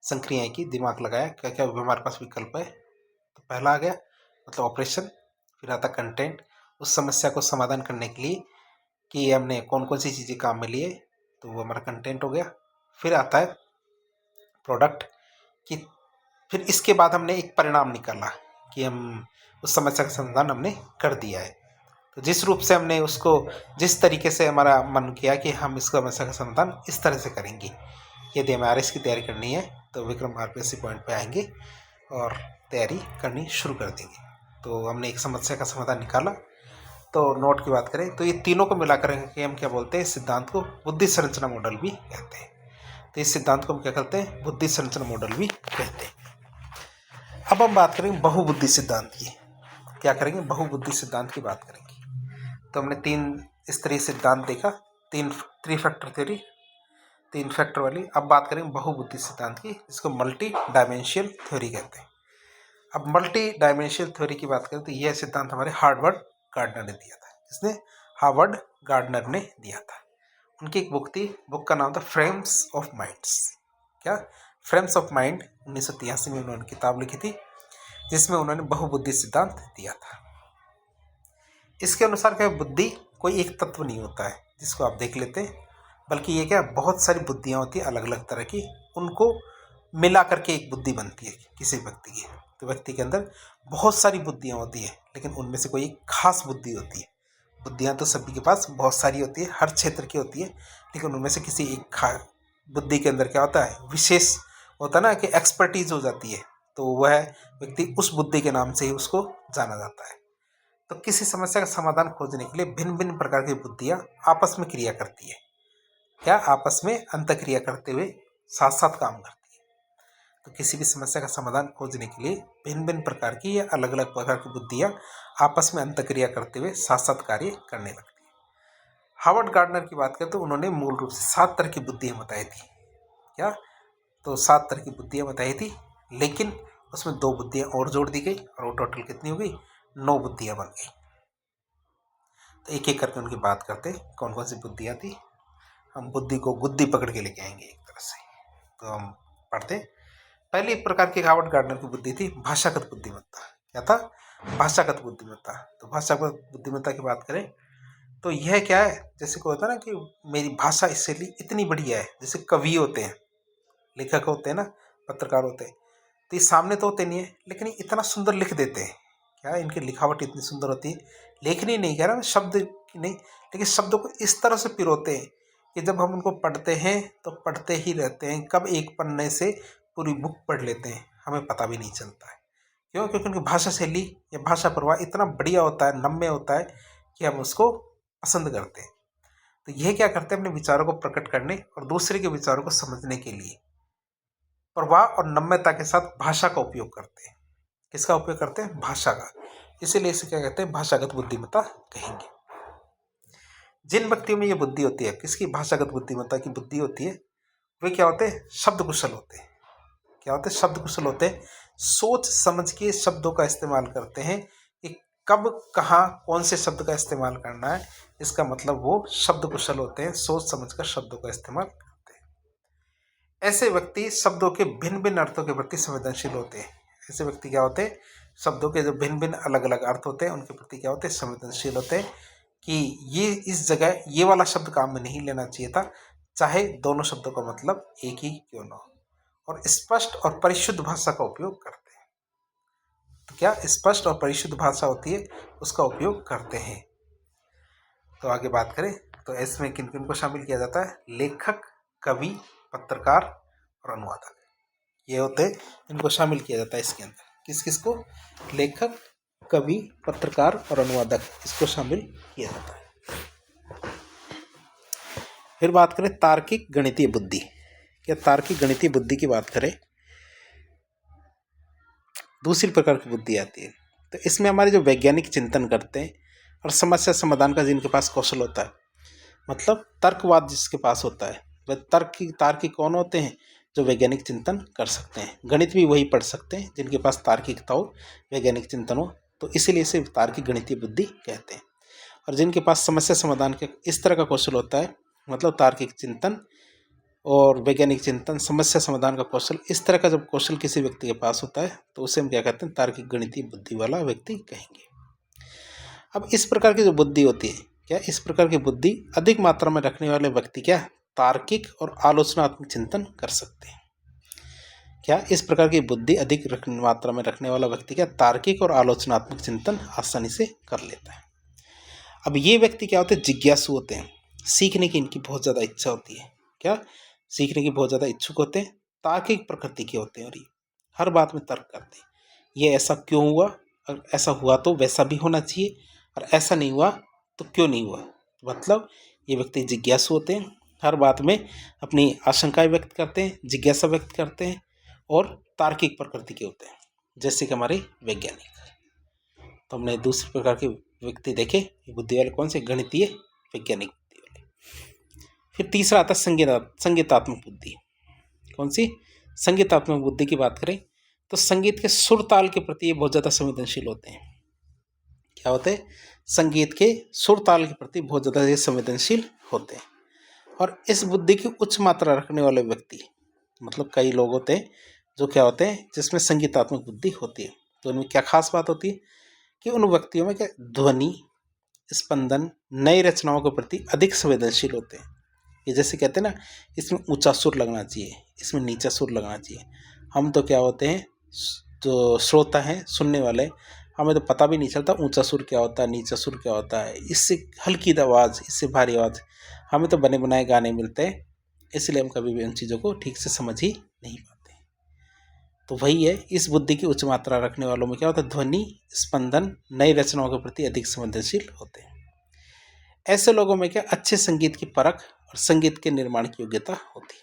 संक्रियाएं की, दिमाग लगाया, क्या क्या हमारे पास विकल्प है। तो पहला आ गया मतलब ऑपरेशन, फिर आता कंटेंट, उस समस्या को समाधान करने के लिए कि हमने कौन कौन सी चीज़ें काम में लिए, तो वो हमारा कंटेंट हो गया। फिर आता है प्रोडक्ट, कि फिर इसके बाद हमने एक परिणाम निकाला कि हम उस समस्या का समाधान हमने कर दिया है। तो जिस रूप से हमने उसको, जिस तरीके से हमारा मन किया कि हम इस समस्या का समाधान इस तरह से करेंगे। यदि हमें आरएस की तैयारी करनी है तो विक्रम आरपीएससी पॉइंट पे आएंगे और तैयारी करनी शुरू कर देंगे। तो हमने एक समस्या का समाधान निकाला। तो नोट की बात करें तो ये तीनों को मिलाकर के हम क्या बोलते हैं, इस सिद्धांत को बुद्धि संरचना मॉडल भी कहते हैं। तो इस सिद्धांत को हम क्या कहते हैं? बुद्धि संरचना मॉडल भी कहते हैं। अब हम बात करेंगे बहुबुद्धि सिद्धांत की। क्या करेंगे? बहुबुद्धि सिद्धांत की बात करेंगे। तो हमने 3 स्तरीय सिद्धांत देखा, 3 फैक्टर थ्योरी, 3 फैक्टर वाली। अब बात करेंगे बहुबुद्धि सिद्धांत की, जिसको मल्टी डायमेंशियल थ्योरी कहते हैं। अब मल्टी डायमेंशियल थ्योरी की बात करें तो यह सिद्धांत हमारे हार्वर्ड गार्डनर ने दिया था। किसने? हार्वर्ड गार्डनर ने दिया था। उनकी एक बुक थी, बुक का नाम था फ्रेम्स ऑफ माइंड्स। क्या? Frames of mind. 1983 में उन्होंने किताब लिखी थी, जिसमें उन्होंने बहुबुद्धि सिद्धांत दिया था। इसके अनुसार क्या, बुद्धि कोई एक तत्व नहीं होता है जिसको आप देख लेते हैं, बल्कि ये क्या, बहुत सारी बुद्धियाँ होती है अलग अलग तरह की, उनको मिला करके एक बुद्धि बनती है किसी व्यक्ति की। तो व्यक्ति के अंदर बहुत सारी बुद्धियाँ होती है, लेकिन उनमें से कोई एक खास बुद्धि होती है। बुद्धियाँ तो सभी के पास बहुत सारी होती है, हर क्षेत्र की होती है, लेकिन उनमें से किसी एक बुद्धि के अंदर क्या होता है, विशेष होता है ना, कि एक्सपर्टीज हो जाती है। तो वह व्यक्ति उस बुद्धि के नाम से ही उसको जाना जाता है। तो किसी समस्या का समाधान खोजने के लिए भिन्न भिन्न प्रकार की बुद्धियाँ आपस में क्रिया करती है। क्या? आपस में अंतःक्रिया करते हुए साथ साथ काम करती है। तो किसी भी समस्या का समाधान खोजने के लिए भिन्न भिन्न प्रकार की या अलग अलग प्रकार की बुद्धियाँ आपस में अंतःक्रिया करते हुए साथ साथ कार्य करने लगती है। हार्वर्ड गार्डनर की बात करें तो उन्होंने मूल रूप से 7 तरह की बुद्धियाँ बताई थी। क्या? तो 7 तरह की बुद्धियाँ बताई थी, लेकिन उसमें 2 बुद्धियाँ और जोड़ दी गई, और वो टोटल कितनी हो गई? 9 बुद्धियाँ बन गई। तो एक एक करके उनकी बात करते, कौन कौन सी बुद्धियाँ थी। हम बुद्धि को गुद्दी पकड़ के लेके आएंगे एक तरह से। तो हम पढ़ते, पहली प्रकार की हार्वर्ड गार्डनर की बुद्धि थी भाषागत बुद्धिमत्ता। क्या था? भाषागत बुद्धिमत्ता। तो भाषागत बुद्धिमत्ता की बात करें तो यह क्या है, जैसे को होता है ना कि मेरी भाषा इससे इतनी बढ़िया है। जैसे कवि होते हैं, लेखक होते हैं ना, पत्रकार होते हैं, तो ये सामने तो होते नहीं है, लेकिन ये इतना सुंदर लिख देते हैं। क्या? इनकी लिखावट इतनी सुंदर होती है। लेखनी नहीं कह रहा मैं, शब्द की नहीं, लेकिन शब्दों को इस तरह से पिरोते हैं कि जब हम उनको पढ़ते हैं तो पढ़ते ही रहते हैं। कब एक पन्ने से पूरी बुक पढ़ लेते हैं हमें पता भी नहीं चलता है। क्यों? क्योंकि उनकी भाषा शैली या भाषा प्रवाह इतना बढ़िया होता है, नम्य होता है, कि हम उसको पसंद करते हैं। तो यह क्या करते हैं, अपने विचारों को प्रकट करने और दूसरे के विचारों को समझने के लिए प्रवाह और नम्यता के साथ भाषा का उपयोग करते हैं। किसका उपयोग करते हैं? भाषा का। इसीलिए इसे क्या कहते हैं? भाषागत बुद्धिमत्ता कहेंगे। जिन व्यक्तियों में ये बुद्धि होती है, किसकी? भाषागत बुद्धिमत्ता की बुद्धि होती है, वे क्या होते हैं? शब्द कुशल होते हैं। क्या होते हैं? शब्द कुशल होते हैं। सोच समझ के शब्दों का इस्तेमाल करते हैं कि कब कहाँ कौन से शब्द का इस्तेमाल करना है। इसका मतलब वो शब्द कुशल होते हैं, सोच समझ कर शब्दों का इस्तेमाल करते हैं। ऐसे व्यक्ति शब्दों के भिन्न भिन्न अर्थों के प्रति संवेदनशील होते हैं। ऐसे व्यक्ति क्या होते हैं? शब्दों के जो भिन्न भिन्न अलग अलग अर्थ होते हैं उनके प्रति क्या होते हैं, संवेदनशील होते हैं कि ये इस जगह ये वाला शब्द काम में नहीं लेना चाहिए था, चाहे दोनों शब्दों का मतलब एक ही क्यों ना हो। और स्पष्ट और परिशुद्ध भाषा का उपयोग करते हैं। तो क्या स्पष्ट और परिशुद्ध भाषा होती है, उसका उपयोग करते हैं। तो आगे बात करें तो इसमें किन किन को शामिल किया जाता है, लेखक, कवि, पत्रकार और अनुवादक, ये होते हैं, इनको शामिल किया जाता है इसके अंदर। किस किस को, लेखक, कवि, पत्रकार और अनुवादक, इसको शामिल किया जाता है। फिर बात करें तार्किक गणितीय बुद्धि। क्या तार्किक गणितीय बुद्धि की बात करें, दूसरी प्रकार की बुद्धि आती है। तो इसमें हमारे जो वैज्ञानिक चिंतन करते हैं और समस्या समाधान का जिनके पास कौशल होता है, मतलब तर्कवाद जिसके पास होता है, वह तार्किक कौन होते हैं, जो वैज्ञानिक चिंतन कर सकते हैं। गणित भी वही पढ़ सकते हैं जिनके पास तार्किकता हो, वैज्ञानिक चिंतन हो, तो इसीलिए इसे तार्किक गणितीय बुद्धि कहते हैं। और जिनके पास समस्या समाधान के इस तरह का कौशल होता है, मतलब तार्किक चिंतन और वैज्ञानिक चिंतन, समस्या समाधान का कौशल, इस तरह का जब कौशल किसी व्यक्ति के पास होता है तो उसे हम क्या कहते हैं, तार्किक गणितीय बुद्धि वाला व्यक्ति कहेंगे। अब इस प्रकार की जो बुद्धि होती है, क्या इस प्रकार की बुद्धि अधिक मात्रा में रखने वाले व्यक्ति क्या तार्किक और आलोचनात्मक चिंतन कर सकते हैं। क्या इस प्रकार की बुद्धि अधिक मात्रा में रखने वाला व्यक्ति क्या तार्किक और आलोचनात्मक चिंतन आसानी से कर लेता है। अब ये व्यक्ति क्या होते हैं, जिज्ञासु होते हैं, सीखने की इनकी बहुत ज़्यादा इच्छा होती है, क्या सीखने की बहुत ज़्यादा इच्छुक होते हैं, तार्किक प्रकृति के होते हैं और ये हर बात में तर्क करते हैं। ये ऐसा क्यों हुआ, और ऐसा हुआ तो वैसा भी होना चाहिए, और ऐसा नहीं हुआ तो क्यों नहीं हुआ। मतलब ये व्यक्ति जिज्ञासु होते हैं, हर बात में अपनी आशंकाएं व्यक्त करते हैं, जिज्ञासा व्यक्त करते हैं और तार्किक प्रकृति के होते हैं, जैसे कि हमारे वैज्ञानिक। तो हमने दूसरे प्रकार के व्यक्ति देखे, बुद्धि वाले कौन से, गणितीय वैज्ञानिक बुद्धि वाले। फिर तीसरा आता है संगीतात्मक बुद्धि। कौन सी, संगीतात्मक बुद्धि की बात करें तो संगीत के सुर ताल के प्रति ये बहुत ज़्यादा संवेदनशील होते हैं। क्या होते हैं, संगीत के सुर ताल के प्रति बहुत ज़्यादा ये संवेदनशील होते हैं। और इस बुद्धि की उच्च मात्रा रखने वाले व्यक्ति, मतलब कई लोग होते हैं जो क्या होते हैं, जिसमें संगीतात्मक बुद्धि होती है। तो उनमें क्या खास बात होती है कि उन व्यक्तियों में क्या ध्वनि, स्पंदन, नई रचनाओं के प्रति अधिक संवेदनशील होते हैं। ये जैसे कहते हैं ना, इसमें ऊंचा सुर लगना चाहिए, इसमें नीचा सुर लगना चाहिए। हम तो क्या होते हैं, जो श्रोता हैं, सुनने वाले, हमें तो पता भी नहीं चलता ऊंचा सुर क्या होता है, नीचा सुर क्या होता है, इससे हल्की आवाज़, इससे भारी आवाज़, हमें तो बने बनाए गाने मिलते हैं, इसलिए हम कभी भी उन चीज़ों को ठीक से समझ ही नहीं पाते। तो वही है, इस बुद्धि की उच्च मात्रा रखने वालों में क्या होता है, ध्वनि, स्पंदन, नई रचनाओं के प्रति अधिक संवेदनशील होते हैं। ऐसे लोगों में क्या अच्छे संगीत की परख और संगीत के निर्माण की योग्यता होती है।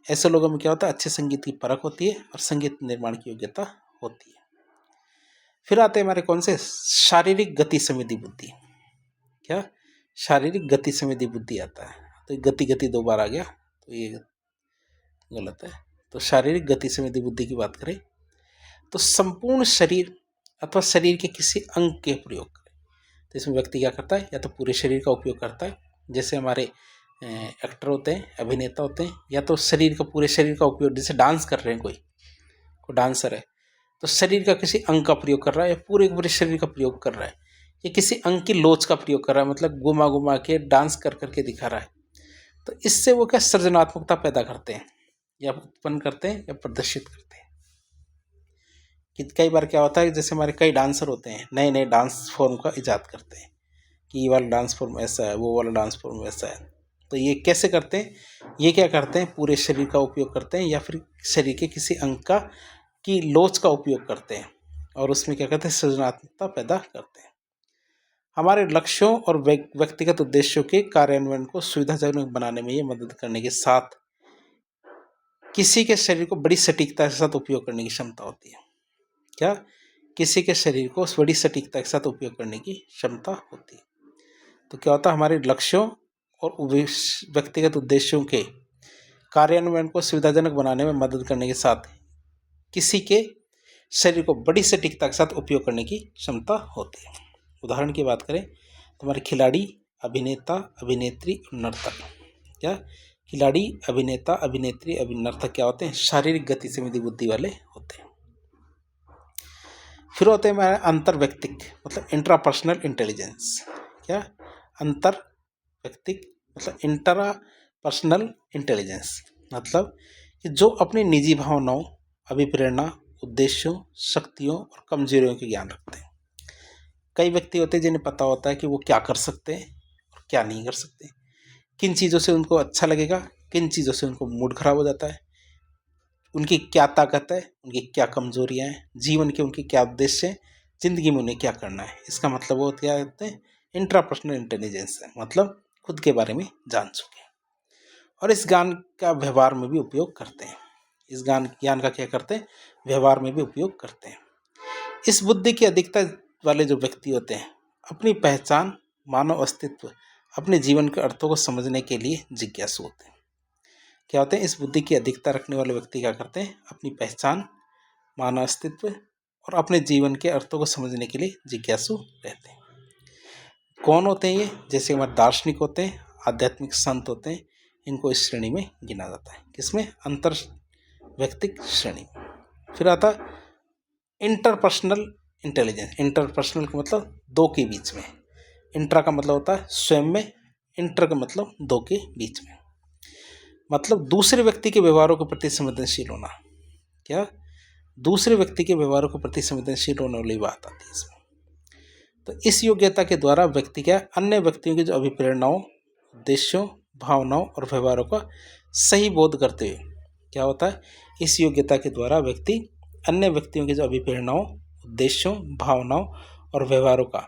ऐसे लोगों में क्या होता है, अच्छे संगीत की परख होती है और संगीत निर्माण की योग्यता होती है। फिर आते हैं हमारे कौन से, शारीरिक गति संवेदी बुद्धि। क्या शारीरिक गति संवेदी बुद्धि आता है, तो गति दो बार आ गया तो ये गलत है। तो शारीरिक गति संवेदी बुद्धि की बात करें तो संपूर्ण शरीर अथवा शरीर के किसी अंग के प्रयोग करें। तो इसमें व्यक्ति क्या करता है, या तो पूरे शरीर का उपयोग करता है, जैसे हमारे एक्टर होते हैं, अभिनेता होते हैं, या तो शरीर का, पूरे शरीर का उपयोग, जैसे डांस कर रहे हैं, कोई डांसर है तो शरीर का किसी अंग का प्रयोग कर रहा है, या पूरे शरीर का प्रयोग कर रहा है, या किसी अंग की लोच का प्रयोग कर रहा है, मतलब घुमा के डांस कर करके दिखा रहा है। तो इससे वो क्या सृजनात्मकता पैदा करते हैं, या उत्पन्न करते हैं, या प्रदर्शित करते हैं। कि कई बार क्या होता है, जैसे हमारे कई डांसर होते हैं, नए नए डांस फॉर्म का इजाद करते हैं कि ये वाला डांस फॉर्म ऐसा है, वो वाला डांस फॉर्म वैसा है। तो ये कैसे करते हैं, ये क्या करते हैं, पूरे शरीर का उपयोग करते हैं, या फिर शरीर के किसी अंग का की लोच का उपयोग करते हैं, और उसमें क्या करते हैं, सृजनात्मकता पैदा करते हैं। हमारे लक्ष्यों और व्यक्तिगत उद्देश्यों के कार्यान्वयन को सुविधाजनक बनाने में ये मदद करने के साथ किसी के शरीर को बड़ी सटीकता के साथ उपयोग करने की क्षमता होती है। क्या किसी के शरीर को बड़ी सटीकता के साथ उपयोग करने की क्षमता होती है। तो क्या होता है, हमारे लक्ष्यों और व्यक्तिगत उद्देश्यों के कार्यान्वयन को सुविधाजनक बनाने में मदद करने के साथ किसी के शरीर को बड़ी सटीकता के साथ उपयोग करने की क्षमता होती है। उदाहरण की बात करें तो हमारे खिलाड़ी, अभिनेता, अभिनेत्री, नर्तक। क्या खिलाड़ी, अभिनेता, अभिनेत्री, नर्तक क्या होते हैं, शारीरिक गति संवेदी बुद्धि वाले होते हैं। फिर होते हैं हमारे अंतर व्यक्तिक मतलब इंट्रापर्सनल इंटेलिजेंस। क्या? अंतर व्यक्तिक मतलब इंट्रापर्सनल इंटेलिजेंस मतलब कि जो अपनी निजी भावनाओं, अभिप्रेरणा, उद्देश्यों, शक्तियों और कमजोरियों के ज्ञान रखते हैं। कई व्यक्ति होते हैं जिन्हें पता होता है कि वो क्या कर सकते हैं और क्या नहीं कर सकते, किन चीज़ों से उनको अच्छा लगेगा, किन चीज़ों से उनको मूड खराब हो जाता है, उनकी क्या ताकत है, उनकी क्या कमजोरियां हैं, जीवन के उनके क्या उद्देश्य हैं, जिंदगी में उन्हें क्या करना है। इसका मतलब वो क्या कहते हैं, इंट्रापर्सनल इंटेलिजेंस है, मतलब खुद के बारे में जान चुके हैं और इस ज्ञान का व्यवहार में भी उपयोग करते हैं। इस ज्ञान का क्या करते हैं, व्यवहार में भी उपयोग करते हैं। इस बुद्धि की अधिकता वाले जो व्यक्ति होते हैं अपनी पहचान, मानव अस्तित्व, अपने जीवन के अर्थों को समझने के लिए जिज्ञासु होते हैं। क्या होते हैं, इस बुद्धि की अधिकता रखने वाले व्यक्ति क्या करते हैं, अपनी पहचान, मानव अस्तित्व और अपने जीवन के अर्थों को समझने के लिए जिज्ञासु रहते हैं। कौन होते हैं ये? जैसे हमारे दार्शनिक होते हैं, आध्यात्मिक संत होते हैं, इनको इस श्रेणी में गिना जाता है। किसमें? अंतर व्यक्तिक श्रेणी। फिर आता इंटरपर्सनल इंटेलिजेंस। इंटरपर्सनल का मतलब दो के बीच में, इंट्रा का मतलब होता है स्वयं में, इंटर का मतलब दो के बीच में, मतलब दूसरे व्यक्ति के व्यवहारों के प्रति संवेदनशील होना। क्या? दूसरे व्यक्ति के व्यवहारों के प्रति संवेदनशील होने वाली बात आती है इसमें। तो इस योग्यता के द्वारा व्यक्ति क्या, अन्य व्यक्तियों की जो अभिप्रेरणाओं, उद्देश्यों, भावनाओं और व्यवहारों का सही बोध करते हुए क्या होता है, इस योग्यता के द्वारा व्यक्ति अन्य व्यक्तियों की जो अभिप्रेरणाओं, उद्देश्यों, भावनाओं और व्यवहारों का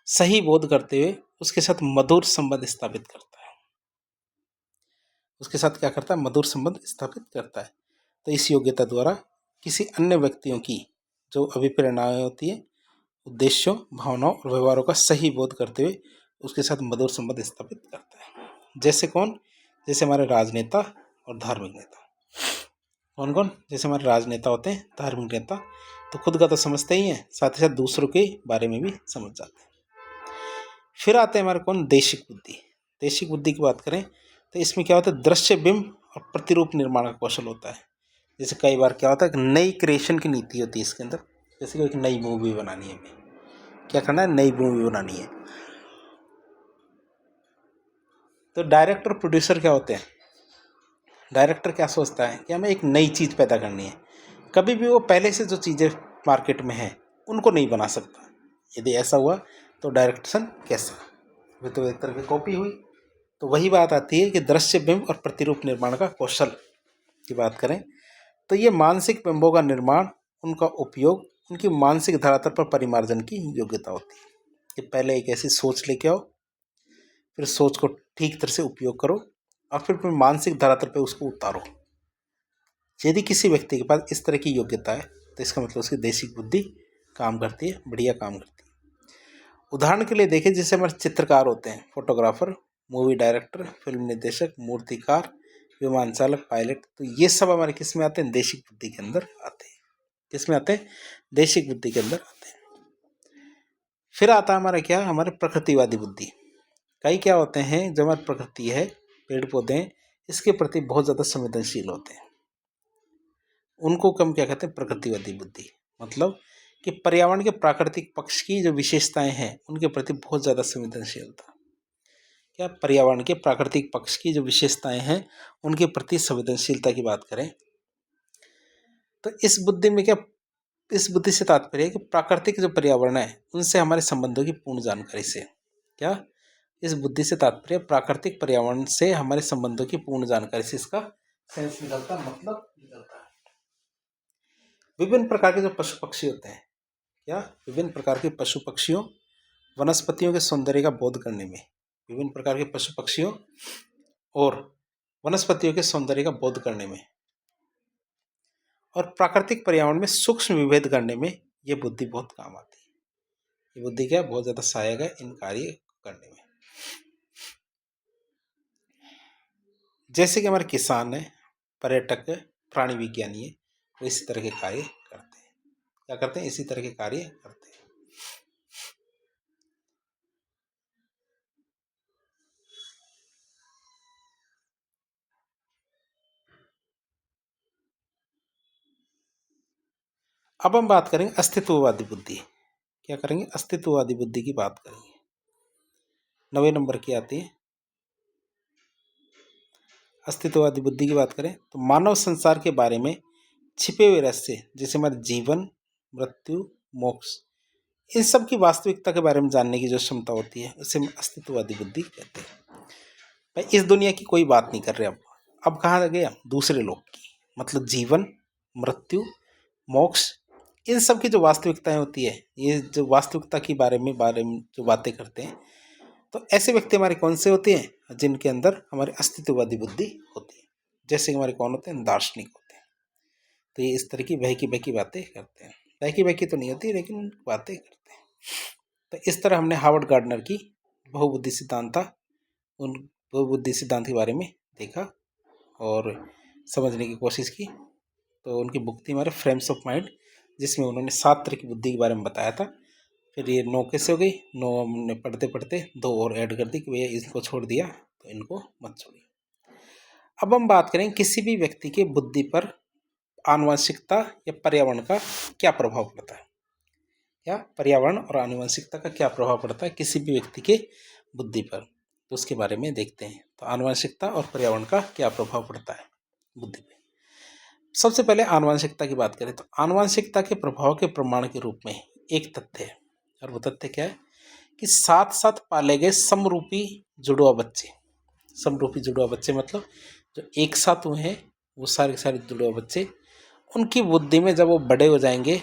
सही बोध करते हुए उसके साथ मधुर संबंध स्थापित करता है। उसके साथ क्या करता है, मधुर संबंध स्थापित करता है। तो इस योग्यता द्वारा किसी अन्य व्यक्तियों की जो अभिप्रेरणाएं होती है, उद्देश्यों, भावनाओं और व्यवहारों का सही बोध करते हुए उसके साथ मधुर संबंध स्थापित करता है। जैसे कौन? जैसे हमारे राजनेता और धार्मिक नेता। कौन कौन? जैसे हमारे राजनेता होते हैं, धार्मिक नेता, तो खुद का तो समझते ही हैं, साथ ही साथ दूसरों के बारे में भी समझ जाते हैं। फिर आते हैं हमारे कौन? देशिक बुद्धि। देशिक बुद्धि की बात करें तो इसमें क्या होता है, दृश्य बिंब और प्रतिरूप निर्माण का कौशल होता है। जैसे कई बार क्या होता है, नई क्रिएशन की नीति होती है इसके अंदर। जैसे कोई एक नई मूवी बनानी है, हमें क्या करना है, नई मूवी बनानी है, तो डायरेक्टर प्रोड्यूसर क्या होते हैं, डायरेक्टर क्या सोचता है कि हमें एक नई चीज़ पैदा करनी है। कभी भी वो पहले से जो चीज़ें मार्केट में हैं उनको नहीं बना सकता। यदि ऐसा हुआ तो डायरेक्शन कैसा, वे तो एक तरह की कॉपी हुई। तो वही बात आती है कि दृश्य बिंब और प्रतिरूप निर्माण का कौशल की बात करें तो ये मानसिक बिंबों का निर्माण, उनका उपयोग, उनकी मानसिक धरातल पर परिमार्जन की योग्यता होती है। कि पहले एक ऐसी सोच लेके आओ, फिर सोच को ठीक तरह से उपयोग करो और फिर मानसिक धरातल पर उसको उतारो। यदि किसी व्यक्ति के पास इस तरह की योग्यता है तो इसका मतलब उसकी देशिक बुद्धि काम करती है, बढ़िया काम करती है। उदाहरण के लिए देखें, जैसे हमारे चित्रकार होते हैं, फोटोग्राफर, मूवी डायरेक्टर, फिल्म निर्देशक, मूर्तिकार, विमान चालक, पायलट, तो ये सब हमारे किस में आते हैं, देशिक बुद्धि के अंदर आते हैं। किस में आते हैं, देशिक बुद्धि के अंदर आते हैं। फिर आता है हमारा क्या, हमारे प्रकृतिवादी बुद्धि। कई क्या होते हैं, जो हमारी प्रकृति है, पेड़ पौधे हैं, इसके प्रति बहुत ज़्यादा संवेदनशील होते हैं। उनको कम क्या कहते हैं, प्रकृतिवादी बुद्धि। मतलब कि पर्यावरण के प्राकृतिक पक्ष की जो विशेषताएं हैं उनके प्रति बहुत ज़्यादा संवेदनशीलता। क्या? पर्यावरण के प्राकृतिक पक्ष की जो विशेषताएं हैं उनके प्रति संवेदनशीलता की बात करें तो इस बुद्धि में क्या, इस बुद्धि से तात्पर्य है कि प्राकृतिक जो पर्यावरण है उनसे हमारे संबंधों की पूर्ण जानकारी से। क्या? इस बुद्धि से तात्पर्य प्राकृतिक पर्यावरण से हमारे संबंधों की पूर्ण जानकारी से इसका सेंस निकलता, मतलब निकलता है। विभिन्न प्रकार के जो पशु पक्षी होते हैं, क्या, विभिन्न प्रकार के पशु पक्षियों, वनस्पतियों के सौंदर्य का बोध करने में, विभिन्न प्रकार के पशु पक्षियों और वनस्पतियों के सौंदर्य का बोध करने में और प्राकृतिक पर्यावरण में सूक्ष्म विभेद करने में ये बुद्धि बहुत काम आती है। ये बुद्धि क्या, बहुत ज़्यादा सहायक है इन कार्य करने में। जैसे कि हमारे किसान है, पर्यटक है, प्राणी विज्ञानी है, वो इसी तरह के कार्य करते हैं। क्या करते हैं, इसी तरह के कार्य करते हैं। अब हम बात करेंगे अस्तित्ववादी बुद्धि। क्या करेंगे? अस्तित्ववादी बुद्धि की बात करेंगे। 9वें नंबर की आती है। अस्तित्ववादी बुद्धि की बात करें तो मानव संसार के बारे में छिपे हुए रहस्य, जैसे हमारे जीवन, मृत्यु, मोक्ष, इन सब की वास्तविकता के बारे में जानने की जो क्षमता होती है उसे हम अस्तित्ववादी बुद्धि कहते हैं। भाई इस दुनिया की कोई बात नहीं कर रहे। अब कहाँ गए हम? दूसरे लोग की, मतलब जीवन, मृत्यु, मोक्ष, इन सब की जो वास्तविकताएं होती है, ये जो वास्तविकता के बारे में जो बातें करते हैं, तो ऐसे व्यक्ति हमारे कौन से होते हैं? जिनके अंदर हमारी अस्तित्ववादी बुद्धि होती है। जैसे कि हमारे कौन होते हैं? दार्शनिक होते हैं। तो ये इस तरह की बहकी बहकी बातें करते हैं। बहकी बहकी तो नहीं होती, लेकिन बातें करते हैं। तो इस तरह हमने हार्वर्ड गार्डनर की बहुबुद्धि सिद्धांत था, उन बहुबुद्धि सिद्धांत के बारे में देखा और समझने की कोशिश की। तो उनकी बुक थी हमारे फ्रेम्स ऑफ माइंड, जिसमें उन्होंने 7 तरह की बुद्धि के बारे में बताया था। फिर ये 9 कैसे हो गई? 9 हमने पढ़ते पढ़ते 2 और ऐड कर दी कि भैया इसको छोड़ दिया तो इनको मत छोड़िए। अब हम बात करें किसी भी व्यक्ति के बुद्धि पर आनुवंशिकता या पर्यावरण का क्या प्रभाव पड़ता है। या पर्यावरण और आनुवंशिकता का क्या प्रभाव पड़ता है किसी भी व्यक्ति के बुद्धि पर, तो उसके बारे में देखते हैं। तो आनुवंशिकता और पर्यावरण का क्या प्रभाव पड़ता है बुद्धि पे। सबसे पहले आनुवंशिकता की बात करें तो आनुवंशिकता के प्रभाव के प्रमाण के रूप में एक तथ्य है, और वो तथ्य क्या है कि साथ साथ पाले गए समरूपी जुड़वा बच्चे, समरूपी जुड़वा बच्चे मतलब जो एक साथ हुए हैं वो सारे सारे जुड़वा बच्चे, उनकी बुद्धि में जब वो बड़े हो जाएंगे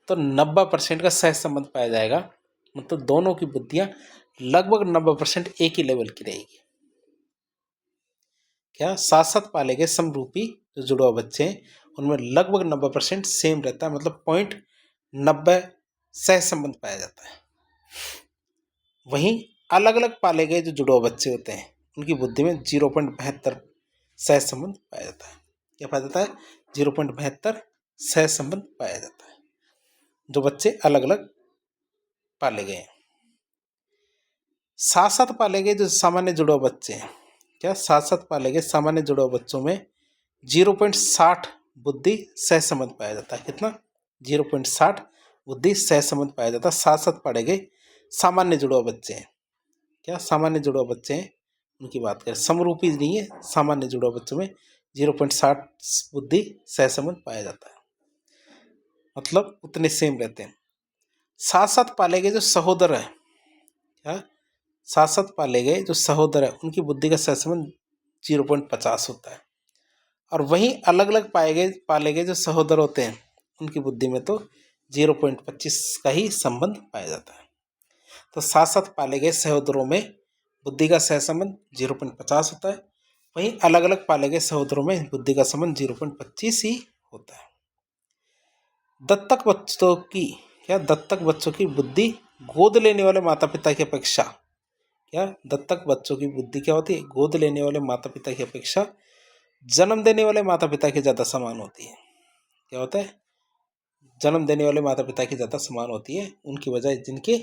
तो 90% का सह संबंध पाया जाएगा। मतलब दोनों की बुद्धियां लगभग 90% एक ही लेवल की रहेगी। क्या? साथ साथ पाले गए समरूपी जो जुड़वा बच्चे हैं उनमें लगभग 90% सेम रहता है, मतलब 0.90 सह संबंध पाया जाता है। वहीं अलग अलग पाले गए जो जुड़वा बच्चे होते हैं उनकी बुद्धि में 0.72 सह संबंध पाया जाता है। क्या पाया जाता है? 0.72 सह संबंध पाया जाता है जो बच्चे अलग अलग पाले गए हैं। साथ साथ पाले गए जो सामान्य जुड़वा बच्चे हैं, क्या साथ साथ पाले गए सामान्य जुड़वा बच्चों में 0.60 बुद्धि सह संबंध पाया जाता है। कितना? 0.60 बुद्धि सह संबंध पाया जाता है। साथ साथ पाले गए सामान्य जुड़वा बच्चे हैं। क्या? सामान्य जुड़वा बच्चे हैं, उनकी बात करें, समरूपी नहीं है, सामान्य जुड़वा बच्चों में 0.60 बुद्धि सह संबंध पाया जाता है, मतलब उतने सेम रहते हैं। साथ साथ पाले गए जो सहोदर है, क्या साथ साथ पाले गए जो सहोदर है उनकी बुद्धि का सहसंबंध 0.50 होता है। और वहीं अलग अलग पाले गए जो सहोदर होते हैं उनकी बुद्धि में तो 0.25 का ही संबंध पाया जाता है। तो साथ साथ पाले गए सहोदरों में बुद्धि का सहसंबंध 0.50 होता है, वहीं अलग अलग पाले गए सहोदरों में बुद्धि का संबंध 0.25 ही होता है। दत्तक बच्चों की बुद्धि गोद लेने वाले माता पिता की अपेक्षा, क्या दत्तक बच्चों की बुद्धि क्या होती है? गोद लेने वाले माता पिता की अपेक्षा जन्म देने वाले माता पिता की ज़्यादा समान होती है। क्या होता है? जन्म देने वाले माता पिता की ज़्यादा समान होती है उनकी बजाय जिनके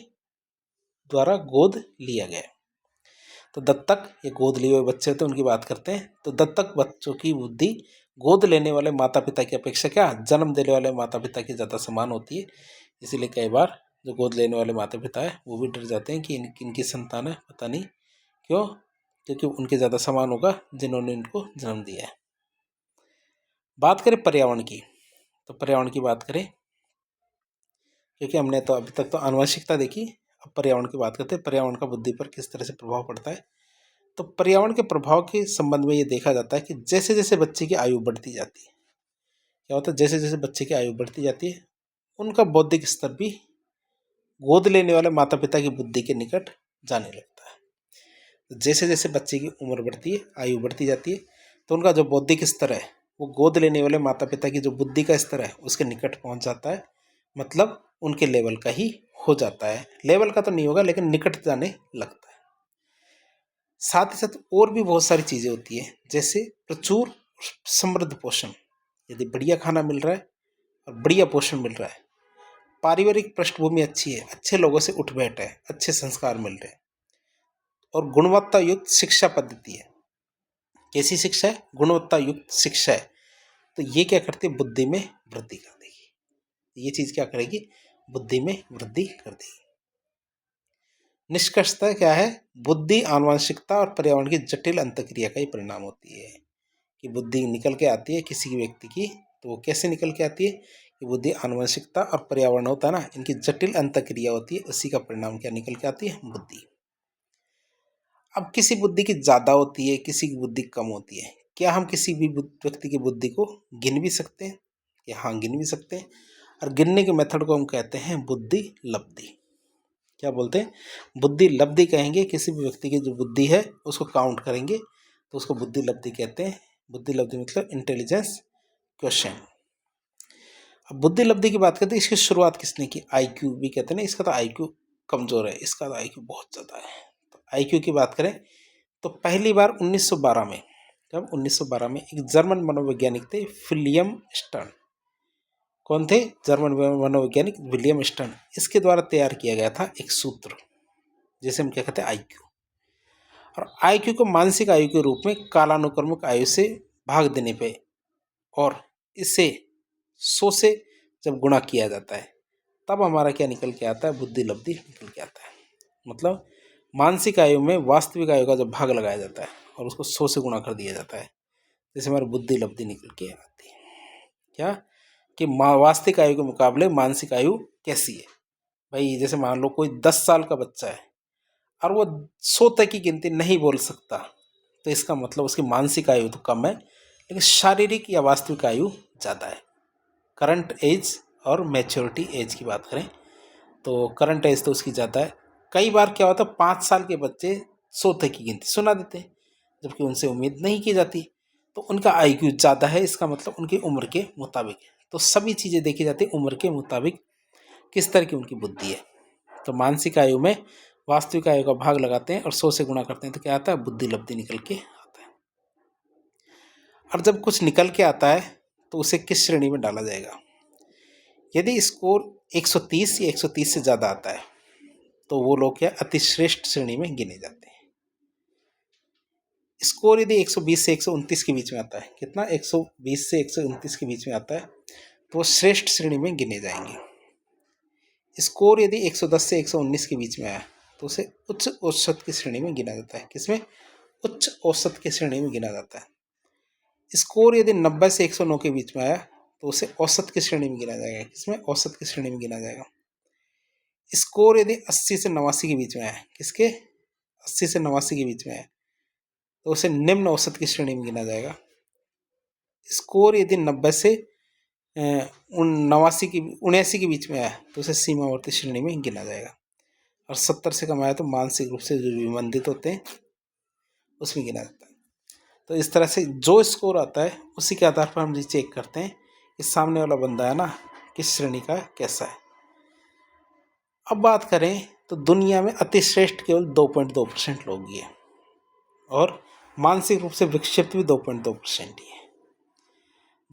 द्वारा गोद लिया गया। तो दत्तक ये गोद लिए हुए बच्चे होते हैं उनकी बात करते हैं। तो दत्तक बच्चों की बुद्धि गोद लेने वाले माता पिता की अपेक्षा क्या जन्म देने वाले माता पिता की ज़्यादा समान होती है। इसीलिए कई बार जो गोद लेने वाले माता पिता है वो भी डर जाते हैं कि इनकी संतान है, पता नहीं क्यों, क्योंकि उनके ज़्यादा समान होगा जिन्होंने इनको जन्म दिया है। बात करें पर्यावरण की, तो पर्यावरण की बात करें क्योंकि हमने तो अभी तक तो आनुवंशिकता देखी, अब पर्यावरण की बात करते हैं। पर्यावरण का बुद्धि पर किस तरह से प्रभाव पड़ता है। तो पर्यावरण के प्रभाव के संबंध में ये देखा जाता है कि जैसे जैसे बच्चे की आयु बढ़ती जाती है, क्या होता है, जैसे जैसे बच्चे की आयु बढ़ती जाती है उनका बौद्धिक स्तर भी गोद लेने वाले माता पिता की बुद्धि के निकट जाने लगता है। तो जैसे जैसे बच्चे की उम्र बढ़ती है, आयु बढ़ती जाती है, तो उनका जो बौद्धिक स्तर है वो गोद लेने वाले माता पिता की जो बुद्धि का स्तर है उसके निकट पहुंच जाता है, मतलब उनके लेवल का ही हो जाता है। लेवल का तो नहीं होगा लेकिन निकट जाने लगता है। साथ ही साथ और भी बहुत सारी चीज़ें होती है, जैसे प्रचुर समृद्ध पोषण, यदि बढ़िया खाना मिल रहा है और बढ़िया पोषण मिल रहा है, पारिवारिक पृष्ठभूमि अच्छी है, अच्छे लोगों से उठ बैठ है, अच्छे संस्कार मिल रहे हैं, और गुणवत्ता युक्त शिक्षा पद्धति है। कैसी शिक्षा है? गुणवत्ता युक्त शिक्षा है। तो ये क्या करती है? बुद्धि में वृद्धि कर देगी। ये चीज़ क्या करेगी, बुद्धि में वृद्धि कर देगी। निष्कर्षतः क्या है, बुद्धि आनुवंशिकता और पर्यावरण की जटिल अंतःक्रिया का ही परिणाम होती है। कि बुद्धि निकल के आती है किसी व्यक्ति की, तो वो कैसे निकल के आती है कि बुद्धि आनुवंशिकता और पर्यावरण होता है ना, इनकी जटिल अंतःक्रिया होती है, उसी का परिणाम क्या निकल के आती है, बुद्धि। अब किसी बुद्धि की ज़्यादा होती है, किसी की बुद्धि कम होती है। क्या हम किसी भी व्यक्ति की बुद्धि को गिन भी सकते हैं? कि हाँ, गिन भी सकते हैं। और गिनने के मेथड को हम कहते हैं बुद्धि लब्धि। क्या बोलते हैं, बुद्धि लब्धि कहेंगे। किसी भी व्यक्ति की जो बुद्धि है उसको काउंट करेंगे तो उसको बुद्धि लब्धि कहते हैं। बुद्धि लब्धि मतलब इंटेलिजेंस क्वेश्चन। अब बुद्धि लब्धि की बात करते हैं, इसकी शुरुआत किसने की, आईक्यू भी कहते हैं ना, इसका तो आईक्यू कमजोर है, इसका तो आईक्यू बहुत ज़्यादा है। तो आईक्यू की बात करें तो पहली बार 1912 में, जब 1912 में एक जर्मन मनोवैज्ञानिक थे विलियम स्टर्न। कौन थे, जर्मन मनोवैज्ञानिक विलियम स्टर्न। इसके द्वारा तैयार किया गया था एक सूत्र जिसे हम क्या कहते हैं, आईक्यू। और आईक्यू को मानसिक आयु के रूप में कालानुक्रमिक आयु से भाग देने पे और इसे 100 से जब गुणा किया जाता है तब हमारा क्या निकल के आता है, बुद्धि लब्धि निकल के आता है। मतलब मानसिक आयु में वास्तविक आयु का जब भाग लगाया जाता है और उसको 100 से गुणा कर दिया जाता है, जैसे हमारी बुद्धि लब्धि निकल के आती है। क्या कि वास्तविक आयु के मुकाबले मानसिक आयु कैसी है। भाई जैसे मान लो कोई 10 साल का बच्चा है और वो 100 तक की गिनती नहीं बोल सकता, तो इसका मतलब उसकी मानसिक आयु तो कम है लेकिन शारीरिक या वास्तविक आयु ज़्यादा है। करंट एज और मैच्योरिटी एज की बात करें तो करंट एज तो उसकी ज़्यादा है। कई बार क्या होता है, 5 साल के बच्चे 100 तक की गिनती सुना देते हैं जबकि उनसे उम्मीद नहीं की जाती, तो उनका आईक्यू ज़्यादा है, इसका मतलब उनकी उम्र के मुताबिक है। तो सभी चीज़ें देखी जाती है उम्र के मुताबिक किस तरह की उनकी बुद्धि है। तो मानसिक आयु में वास्तविक आयु का भाग लगाते हैं और 100 से गुणा करते हैं तो क्या आता है, बुद्धि लब्धि निकल के आता है। और जब कुछ निकल के आता है तो उसे किस श्रेणी में डाला जाएगा। यदि स्कोर 130 या 130 से ज़्यादा आता है तो वो लोग क्या अतिश्रेष्ठ श्रेणी में गिने जाते हैं। स्कोर यदि 120 से 129 के बीच में आता है, कितना, 120 से 129 के बीच में आता है तो वो श्रेष्ठ श्रेणी में गिने जाएंगे। स्कोर यदि 110 से 119 के बीच में आया तो उसे उच्च औसत की श्रेणी में गिना जाता है। किसमें, उच्च औसत की श्रेणी में गिना जाता है। स्कोर यदि 90 से 109 के बीच में आया तो उसे औसत की श्रेणी में गिना जाएगा। किसमें, औसत की श्रेणी में गिना जाएगा। स्कोर यदि 80 से 89 के बीच में आया, किसके, 80 से 89 के बीच में आया तो उसे निम्न औसत की श्रेणी में गिना जाएगा। स्कोर यदि 90 से 79 के बीच में आया तो उसे सीमावर्ती श्रेणी में गिना जाएगा। और 70 से कम आया तो मानसिक रूप से जो विमंदित होते हैं उसमें गिना जाता है। तो इस तरह से जो स्कोर आता है उसी के आधार पर हम ये चेक करते हैं कि सामने वाला बंदा है ना किस श्रेणी का कैसा है। अब बात करें तो दुनिया में अतिश्रेष्ठ केवल 2.2% लोग ही है और मानसिक रूप से विक्षिप्त भी 2.2% ही है।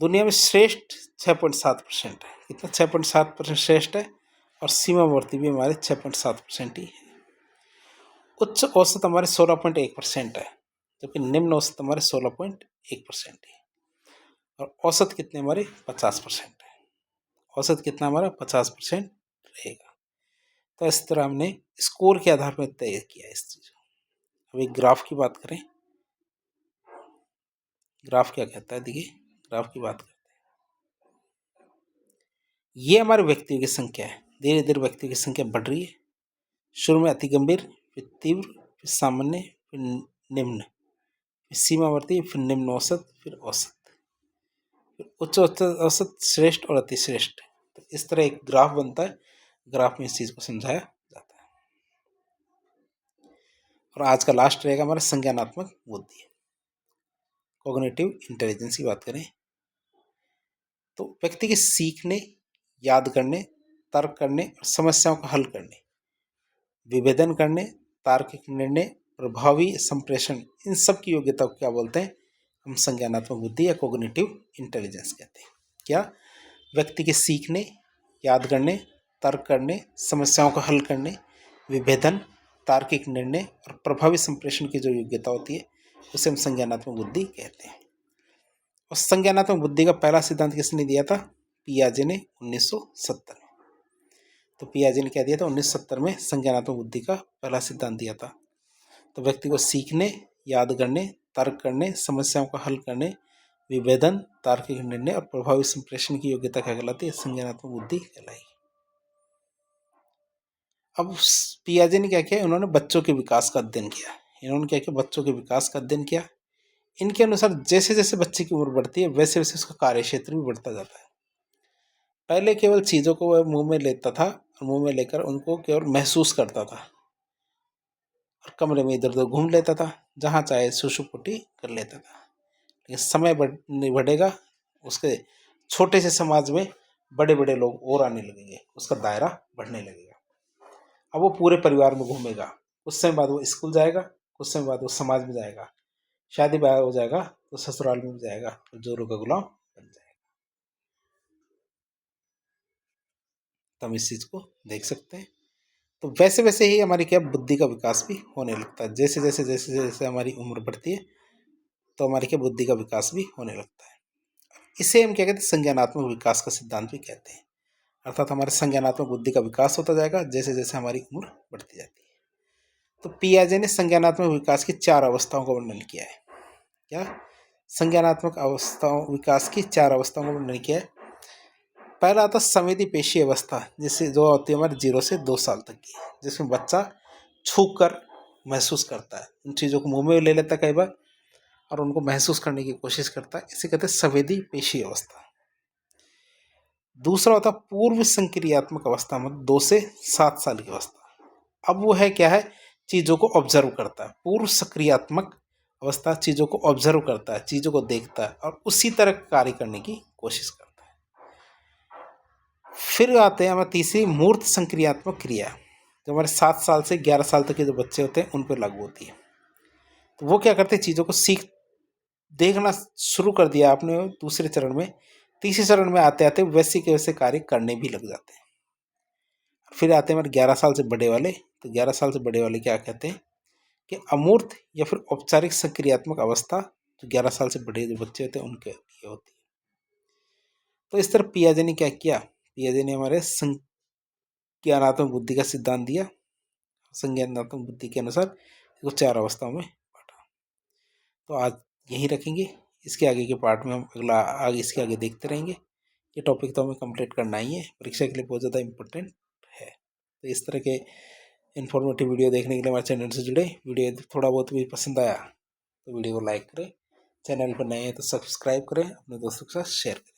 दुनिया में श्रेष्ठ 6.7% है। कितना, 6.7% श्रेष्ठ है और सीमावर्ती भी हमारे 6.7% ही है। उच्च औसत हमारे 16.1% है जबकि निम्न औसत हमारे 16.1% है। और औसत कितने हमारे 50% है। औसत कितना हमारा 50% रहेगा। तो इस तरह हमने स्कोर के आधार पर तय किया इस चीज़ को। अभी ग्राफ की बात करें, ग्राफ क्या कहता है, देखिए ग्राफ की बात करते हैं। ये हमारे व्यक्तियों की संख्या है, धीरे धीरे व्यक्तियों की संख्या बढ़ रही है। शुरू में अति गंभीर, फिर तीव्र, फिर सामान्य, फिर निम्न, फिर सीमावर्ती, फिर निम्न औसत, फिर औसत, फिर उच्च औसत, श्रेष्ठ और अतिश्रेष्ठ। तो इस तरह एक ग्राफ बनता है। ग्राफ में इस चीज़ को समझाया जाता है। और आज का लास्ट रहेगा हमारा संज्ञानात्मक बुद्धि, कॉग्निटिव इंटेलिजेंस की बात करें तो व्यक्ति के सीखने, याद करने, तर्क करने और समस्याओं का हल करने, विभेदन करने, तार्किक निर्णय, प्रभावी संप्रेषण, इन सब की योग्यता को क्या बोलते हैं, हम संज्ञानात्मक बुद्धि या कॉग्निटिव इंटेलिजेंस कहते हैं। क्या, व्यक्ति के सीखने, याद करने, तर्क करने, समस्याओं का हल करने, विभेदन, तार्किक निर्णय और प्रभावी संप्रेषण की जो योग्यता होती है उसे हम संज्ञानात्मक बुद्धि कहते हैं। और संज्ञानात्मक बुद्धि का पहला सिद्धांत किसने दिया था, पियाजे ने 1970 में। तो पियाजे ने क्या दिया था, 1970 में संज्ञानात्मक बुद्धि का पहला सिद्धांत दिया था। तो व्यक्ति को सीखने, याद करने, तर्क करने, समस्याओं का हल करने, विभेदन, तार्किक निर्णय और प्रभावी संप्रेषण की योग्यता क्या कहलाती है, संज्ञानात्मक बुद्धि कहलाई। अब पियाजे ने क्या किया, उन्होंने बच्चों के विकास का अध्ययन किया। इन्होंने क्या किया, बच्चों के विकास का अध्ययन किया। इनके अनुसार जैसे जैसे बच्चे की उम्र बढ़ती है वैसे वैसे उसका कार्य क्षेत्र भी बढ़ता जाता है। पहले केवल चीज़ों को वह मुंह में लेता था और मुंह में लेकर उनको केवल महसूस करता था और कमरे में इधर उधर घूम लेता था, जहाँ चाहे सुसुपुटी कर लेता था। लेकिन समय बढ़ेगा, उसके छोटे से समाज में बड़े बड़े लोग और आने लगेंगे, उसका दायरा बढ़ने लगेगा। अब वो पूरे परिवार में घूमेगा, कुछ समय बाद वो स्कूल जाएगा, कुछ समय बाद वो समाज में जाएगा, शादी ब्याह हो जाएगा तो ससुराल में जाएगा, तो जोरों का गुलाम बन जाएगा। तो हम इस चीज को देख सकते हैं। तो वैसे वैसे ही हमारी क्या बुद्धि का विकास भी होने लगता है। जैसे जैसे जैसे जैसे हमारी उम्र बढ़ती है तो हमारी क्या बुद्धि का विकास भी होने लगता है। इसे हम क्या कहते हैं, संज्ञानात्मक विकास का सिद्धांत भी कहते हैं। अर्थात हमारे संज्ञानात्मक बुद्धि का विकास होता जाएगा जैसे जैसे हमारी उम्र बढ़ती जाती है। तो पियाजे ने संज्ञानात्मक विकास की 4 अवस्थाओं का वर्णन किया है। क्या, संज्ञानात्मक अवस्थाओं विकास की 4 अवस्थाओं का वर्णन किया है। पहला आता संवेदी पेशी अवस्था, जिससे जो होती है हमारे 0 से 2 साल तक की, जिसमें बच्चा छू कर महसूस करता है, उन चीज़ों को मुंह में ले लेता है कई बार और उनको महसूस करने की कोशिश करता है, इसे कहते हैं संवेदी पेशी अवस्था। दूसरा होता पूर्व संक्रियात्मक अवस्था, मतलब 2 से 7 साल की अवस्था। अब वो है क्या है, चीज़ों को ऑब्जर्व करता है। पूर्व सक्रियात्मक अवस्था चीज़ों को ऑब्जर्व करता है, चीज़ों को देखता है और उसी तरह कार्य करने की कोशिश करता है। फिर आते हैं हमारे तीसरी मूर्त संक्रियात्मक क्रिया, जो हमारे 7 साल से 11 साल तक के जो बच्चे होते हैं उन पर लागू होती है। तो वो क्या करते हैं, चीज़ों को देखना शुरू कर दिया आपने दूसरे चरण में, तीसरे चरण में आते आते वैसे के वैसे कार्य करने भी लग जाते हैं। फिर आते हैं हमारे 11 साल से बड़े वाले। तो 11 साल से बड़े वाले क्या कहते हैं कि अमूर्त या फिर औपचारिक सक्रियात्मक अवस्था, जो 11 साल से बड़े जो बच्चे होते हैं उनके लिए होती है। तो इस तरह पियाजे ने क्या किया, पियाजे ने हमारे संज्ञानात्मक बुद्धि का सिद्धांत दिया। संज्ञानात्मक बुद्धि के अनुसार इसको 4 अवस्थाओं में बांटा। तो आज यहीं रखेंगे, इसके आगे के पार्ट में हम आगे इसके आगे देखते रहेंगे। ये टॉपिक तो हमें कंप्लीट करना ही है, परीक्षा के लिए बहुत ज़्यादा इम्पोर्टेंट है। तो इस तरह के इन्फॉर्मेटिव वीडियो देखने के लिए हमारे चैनल से जुड़े। वीडियो थोड़ा बहुत भी पसंद आया तो वीडियो को लाइक करें, चैनल पर नए हैं तो सब्सक्राइब करें, अपने दोस्तों के साथ शेयर करें।